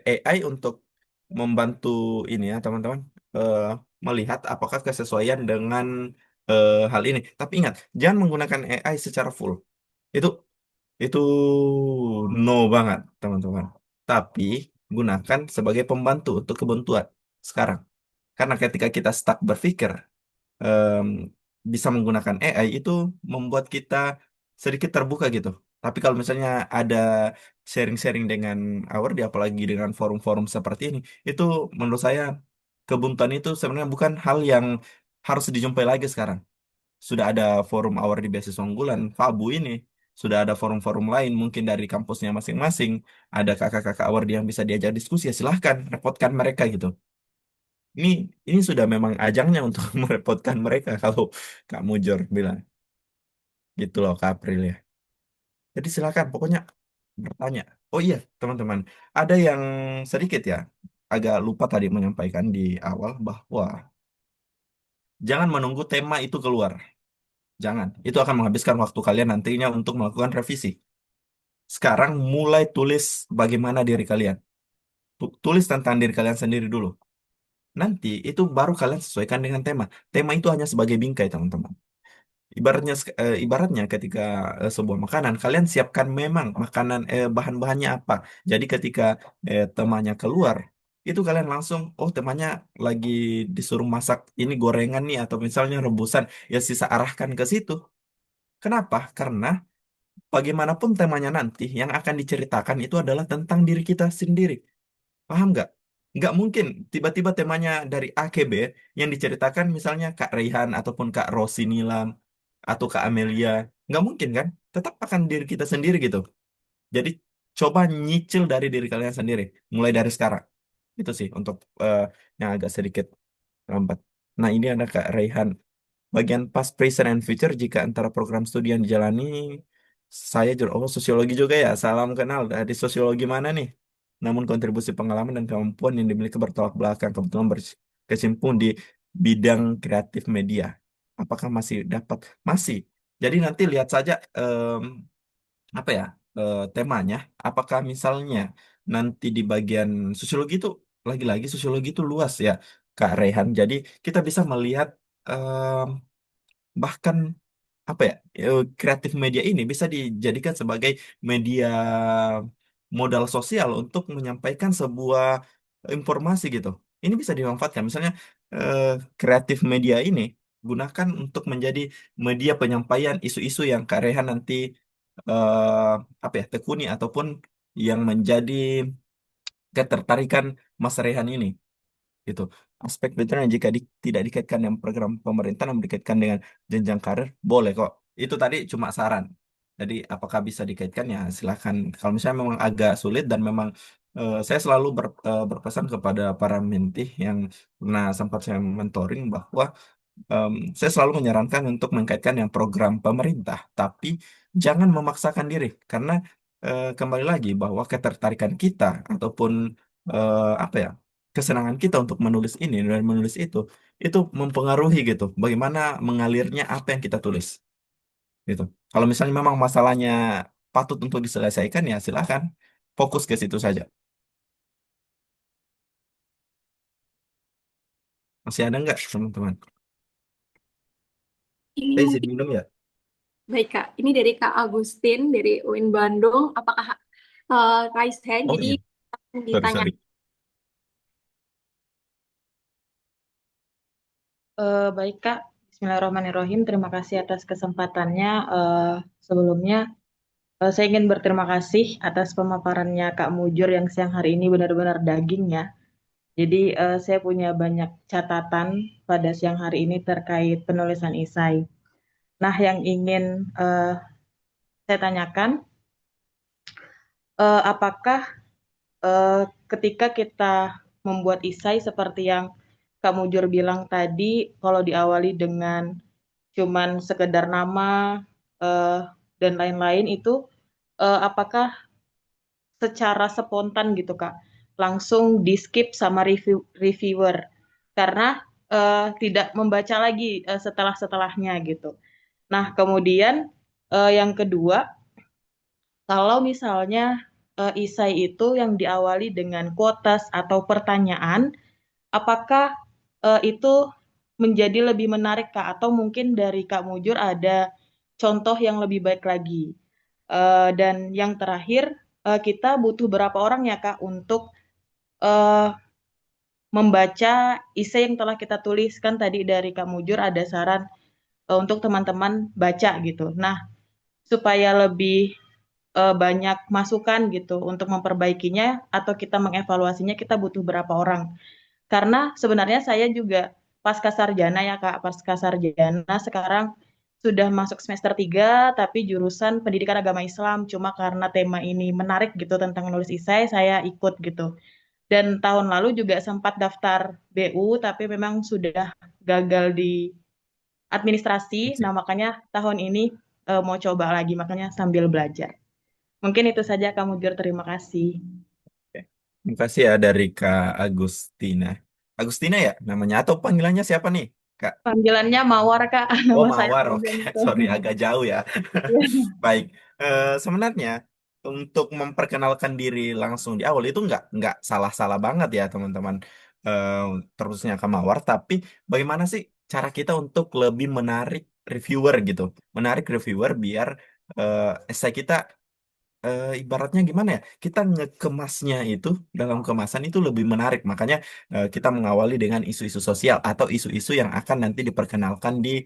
AI untuk membantu ini ya teman-teman, eh, melihat apakah kesesuaian dengan hal ini. Tapi ingat, jangan menggunakan AI secara full. Itu itu no banget teman-teman. Tapi gunakan sebagai pembantu untuk kebentuan sekarang. Karena ketika kita stuck berpikir, em, bisa menggunakan AI itu membuat kita sedikit terbuka gitu. Tapi kalau misalnya ada sharing-sharing dengan Award, apalagi dengan forum-forum seperti ini, itu menurut saya kebuntuan itu sebenarnya bukan hal yang harus dijumpai lagi sekarang. Sudah ada forum Award di Beasiswa Unggulan, Fabu ini. Sudah ada forum-forum lain mungkin dari kampusnya masing-masing. Ada kakak-kakak Award yang bisa diajak diskusi, ya silahkan repotkan mereka gitu. Ini ini sudah memang ajangnya untuk merepotkan mereka kalau Kak Mujor bilang gitu loh Kak April ya. Jadi silakan pokoknya bertanya. Oh iya teman-teman, ada yang sedikit ya. agak lupa tadi menyampaikan di awal bahwa jangan menunggu tema itu keluar. Jangan. Itu akan menghabiskan waktu kalian nantinya untuk melakukan revisi. Sekarang mulai tulis bagaimana diri kalian. Tulis tentang diri kalian sendiri dulu. Nanti itu baru kalian sesuaikan dengan tema. Tema itu hanya sebagai bingkai, teman-teman. Ibaratnya ketika sebuah makanan, kalian siapkan memang makanan bahan-bahannya apa. Jadi ketika temanya keluar, itu kalian langsung, oh temanya lagi disuruh masak ini gorengan nih atau misalnya rebusan, ya sisa arahkan ke situ. Kenapa? Karena bagaimanapun temanya nanti, yang akan diceritakan itu adalah tentang diri kita sendiri. Paham nggak? Nggak mungkin tiba-tiba temanya dari A ke B yang diceritakan misalnya Kak Raihan ataupun Kak Rosi Nilam atau Kak Amelia. Nggak mungkin kan? Tetap akan diri kita sendiri gitu. Jadi coba nyicil dari diri kalian sendiri. Mulai dari sekarang. Itu sih untuk yang agak sedikit lambat. Nah ini ada Kak Raihan. Bagian past, present, and future jika antara program studi yang dijalani oh sosiologi juga ya. Salam kenal dari sosiologi mana nih? Namun kontribusi pengalaman dan kemampuan yang dimiliki bertolak belakang kebetulan berkecimpung di bidang kreatif media. Apakah masih dapat? Masih. Jadi nanti lihat saja apa ya temanya. Apakah misalnya nanti di bagian sosiologi itu lagi-lagi sosiologi itu luas ya Kak Rehan. Jadi kita bisa melihat bahkan apa ya kreatif media ini bisa dijadikan sebagai media modal sosial untuk menyampaikan sebuah informasi gitu. Ini bisa dimanfaatkan. Misalnya eh, kreatif media ini gunakan untuk menjadi media penyampaian isu-isu yang Kak Rehan nanti eh, apa ya tekuni ataupun yang menjadi ketertarikan Mas Rehan ini gitu. Aspek veteran jika tidak dikaitkan dengan program pemerintah namun dikaitkan dengan jenjang karir, boleh kok. Itu tadi cuma saran. Jadi apakah bisa dikaitkan ya silahkan. Kalau misalnya memang agak sulit dan memang saya selalu berpesan kepada para mentih yang pernah sempat saya mentoring bahwa saya selalu menyarankan untuk mengkaitkan yang program pemerintah, tapi jangan memaksakan diri karena kembali lagi bahwa ketertarikan kita ataupun apa ya kesenangan kita untuk menulis ini dan menulis itu mempengaruhi gitu bagaimana mengalirnya apa yang kita tulis gitu. Kalau misalnya memang masalahnya patut untuk diselesaikan ya silakan fokus ke situ saja. Masih ada nggak teman-teman? Ini Saya izin mungkin minum ya. baik Kak. Ini dari Kak Agustin dari UIN Bandung. Apakah Kaisen? Oh Jadi iya, sorry ditanya. sorry. Baik Kak, Bismillahirrahmanirrahim. Terima kasih atas kesempatannya. Sebelumnya, saya ingin berterima kasih atas pemaparannya Kak Mujur yang siang hari ini benar-benar daging ya. Jadi saya punya banyak catatan pada siang hari ini terkait penulisan esai. Nah, yang ingin saya tanyakan, apakah eh, ketika kita membuat esai seperti yang Kak Mujur bilang tadi, kalau diawali dengan cuman sekedar nama eh, dan lain-lain itu apakah secara spontan gitu Kak langsung di skip sama reviewer karena tidak membaca lagi setelah-setelahnya gitu. Nah, kemudian yang kedua, kalau misalnya isai itu yang diawali dengan quotes atau pertanyaan, apakah itu menjadi lebih menarik Kak? Atau mungkin dari Kak Mujur ada contoh yang lebih baik lagi? Dan yang terakhir, kita butuh berapa orang ya Kak untuk eh, membaca esai yang telah kita tuliskan tadi dari Kak Mujur ada saran untuk teman-teman baca gitu. Nah, supaya lebih banyak masukan gitu untuk memperbaikinya atau kita mengevaluasinya kita butuh berapa orang. Karena sebenarnya saya juga pasca sarjana ya Kak, pasca sarjana sekarang sudah masuk semester 3 tapi jurusan pendidikan agama Islam. Cuma karena tema ini menarik gitu tentang nulis isai, saya ikut gitu. Dan tahun lalu juga sempat daftar BU tapi memang sudah gagal di administrasi. Nah, makanya tahun ini mau coba lagi, makanya sambil belajar. Mungkin itu saja Kak Mujur, terima kasih. Oke. Terima kasih ya dari Kak Agustina. Agustina ya namanya atau panggilannya siapa nih, Kak? Panggilannya Mawar, Kak. Oh, Nama saya Mawar, oke. panjang itu. Sorry, agak jauh ya. Iya. Baik. Sebenarnya untuk memperkenalkan diri langsung di awal itu nggak salah-salah banget ya, teman-teman. Eh, Terusnya ke Mawar, tapi bagaimana sih cara kita untuk lebih menarik reviewer gitu? Menarik reviewer biar esai kita ibaratnya gimana ya? Kita ngekemasnya itu dalam kemasan itu lebih menarik. Makanya kita mengawali dengan isu-isu sosial atau isu-isu yang akan nanti diperkenalkan di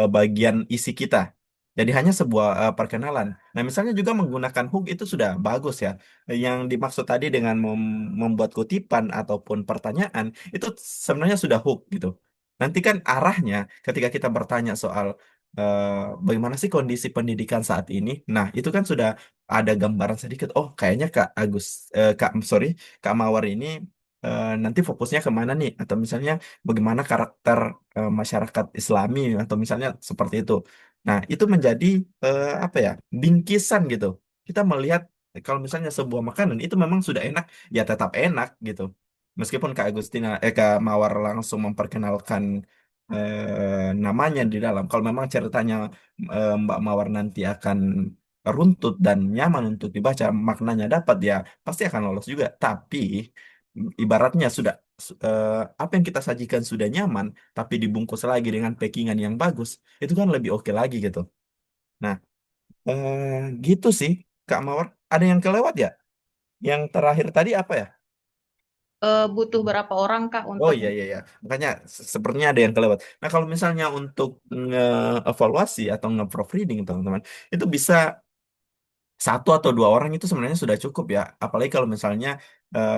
bagian isi kita. Jadi hanya sebuah perkenalan. Nah, misalnya juga menggunakan hook itu sudah bagus ya. Yang dimaksud tadi dengan membuat kutipan ataupun pertanyaan itu sebenarnya sudah hook gitu. Nanti kan arahnya ketika kita bertanya soal eh, bagaimana sih kondisi pendidikan saat ini. Nah, itu kan sudah ada gambaran sedikit. Oh, kayaknya Kak Mawar ini nanti fokusnya kemana nih? Atau misalnya bagaimana karakter masyarakat Islami atau misalnya seperti itu. Nah, itu menjadi apa ya? Bingkisan gitu. Kita melihat kalau misalnya sebuah makanan itu memang sudah enak, ya tetap enak gitu. Meskipun Kak Mawar langsung memperkenalkan namanya di dalam. Kalau memang ceritanya Mbak Mawar nanti akan runtut dan nyaman untuk dibaca, maknanya dapat ya pasti akan lolos juga. Tapi ibaratnya apa yang kita sajikan sudah nyaman, tapi dibungkus lagi dengan packingan yang bagus, itu kan lebih oke lagi gitu. Nah, gitu sih, Kak Mawar. Ada yang kelewat ya? Yang terakhir tadi apa ya? Butuh berapa orang, Kak, Oh untuk iya iya iya. Makanya sepertinya ada yang kelewat. Nah, kalau misalnya untuk nge-evaluasi atau nge-proofreading teman-teman, itu bisa satu atau dua orang itu sebenarnya sudah cukup ya. Apalagi kalau misalnya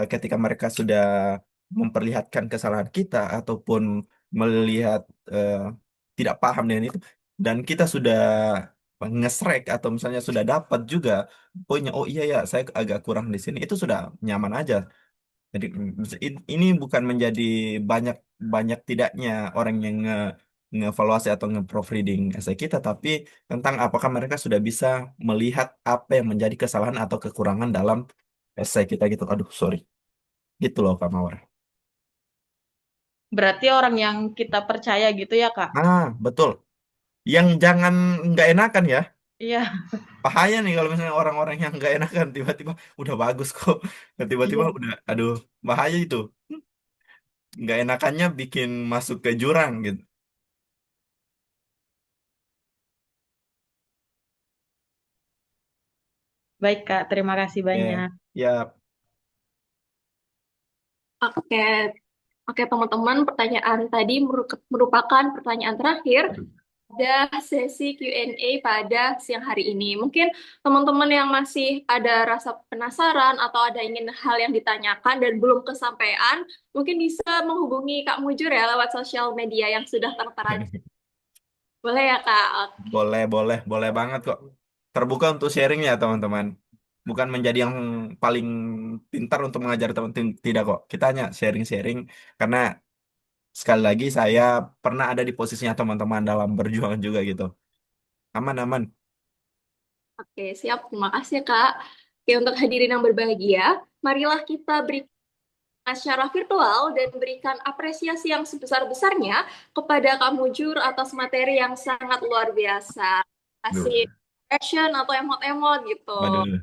ketika mereka sudah memperlihatkan kesalahan kita ataupun melihat eh, tidak paham dengan itu dan kita sudah ngesrek atau misalnya sudah dapat juga poinnya, oh iya ya saya agak kurang di sini, itu sudah nyaman aja. Jadi ini bukan menjadi banyak banyak tidaknya orang yang ngevaluasi atau nge-proofreading essay kita, tapi tentang apakah mereka sudah bisa melihat apa yang menjadi kesalahan atau kekurangan dalam essay kita gitu. Aduh, sorry. Gitu loh, Kak Mawar. berarti orang yang kita percaya gitu ya, Kak? Ah, betul. Yang jangan nggak enakan ya. Iya, Bahaya nih kalau misalnya orang-orang yang nggak enakan tiba-tiba udah bagus kok. Dan tiba-tiba iya. udah, aduh, bahaya itu. Nggak enakannya bikin masuk ke jurang gitu. Baik, Kak. Terima kasih Ya, banyak. ya. Oke, oke teman-teman, pertanyaan tadi merupakan pertanyaan terakhir pada sesi Q&A pada siang hari ini. Mungkin teman-teman yang masih ada rasa penasaran atau ada ingin hal yang ditanyakan dan belum kesampaian, mungkin bisa menghubungi Kak Mujur ya lewat sosial media yang sudah tertera. Boleh ya Kak? Oke. Boleh, boleh, boleh banget kok. Terbuka untuk sharing ya, teman-teman. Bukan menjadi yang paling pintar untuk mengajar teman tidak kok. Kita hanya sharing-sharing karena sekali lagi saya pernah ada di posisinya teman-teman dalam berjuang juga gitu. Aman, aman. Oke, siap. Terima kasih Kak. Oke, untuk hadirin yang berbahagia, marilah kita berikan secara virtual dan berikan apresiasi yang sebesar-besarnya kepada Kak Mujur atas materi yang sangat luar biasa. Duh, Kasih action atau emot-emot gitu. waduh.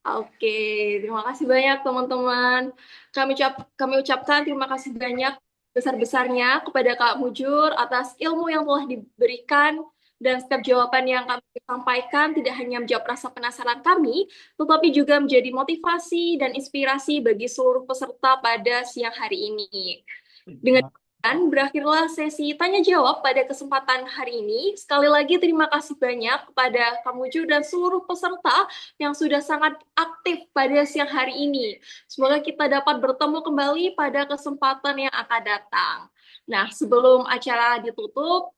Oke, terima kasih banyak teman-teman. Kami ucapkan terima kasih banyak besar-besarnya kepada Kak Mujur atas ilmu yang telah diberikan dan setiap jawaban yang kami sampaikan tidak hanya menjawab rasa penasaran kami, tetapi juga menjadi motivasi dan inspirasi bagi seluruh peserta pada siang hari ini. Dengan berakhirlah sesi tanya jawab pada kesempatan hari ini. Sekali lagi terima kasih banyak kepada kamu Ju dan seluruh peserta yang sudah sangat aktif pada siang hari ini. Semoga kita dapat bertemu kembali pada kesempatan yang akan datang. Nah, sebelum acara ditutup,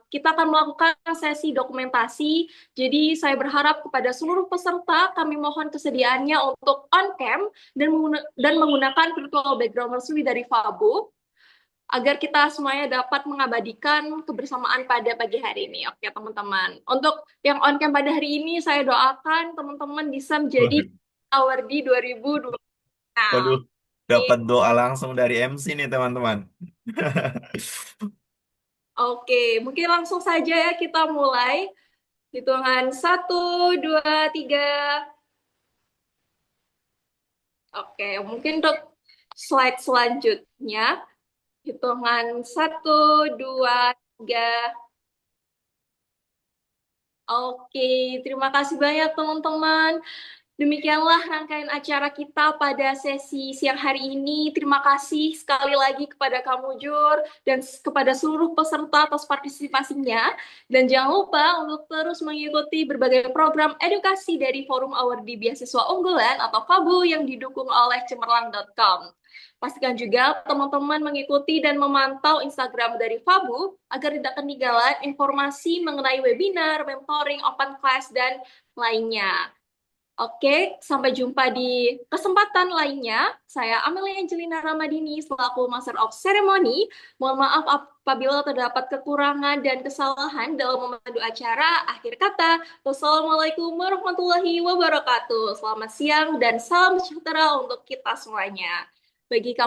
kita akan melakukan sesi dokumentasi. Jadi saya berharap kepada seluruh peserta kami mohon kesediaannya untuk on cam dan menggunakan virtual background resmi dari Fabu agar kita semuanya dapat mengabadikan kebersamaan pada pagi hari ini. Oke, teman-teman. Untuk yang on cam pada hari ini, saya doakan teman-teman bisa menjadi awardee 2020. Nah, Waduh, dapat doa langsung dari MC nih teman-teman. oke, mungkin langsung saja ya kita mulai. Hitungan satu, dua, tiga. Oke, mungkin untuk slide selanjutnya. Hitungan satu, dua, tiga. Oke, terima kasih banyak teman-teman. Demikianlah rangkaian acara kita pada sesi siang hari ini. Terima kasih sekali lagi kepada Kamu Jur dan kepada seluruh peserta atas partisipasinya. Dan jangan lupa untuk terus mengikuti berbagai program edukasi dari Forum Awardi Beasiswa Unggulan atau FABU yang didukung oleh cemerlang.com. Pastikan juga teman-teman mengikuti dan memantau Instagram dari FABU agar tidak ketinggalan informasi mengenai webinar, mentoring, open class, dan lainnya. Oke, sampai jumpa di kesempatan lainnya. Saya Amelia Angelina Ramadini selaku Master of Ceremony. Mohon maaf apabila terdapat kekurangan dan kesalahan dalam memandu acara. Akhir kata, wassalamualaikum warahmatullahi wabarakatuh. Selamat siang dan salam sejahtera untuk kita semuanya. Bagi kamu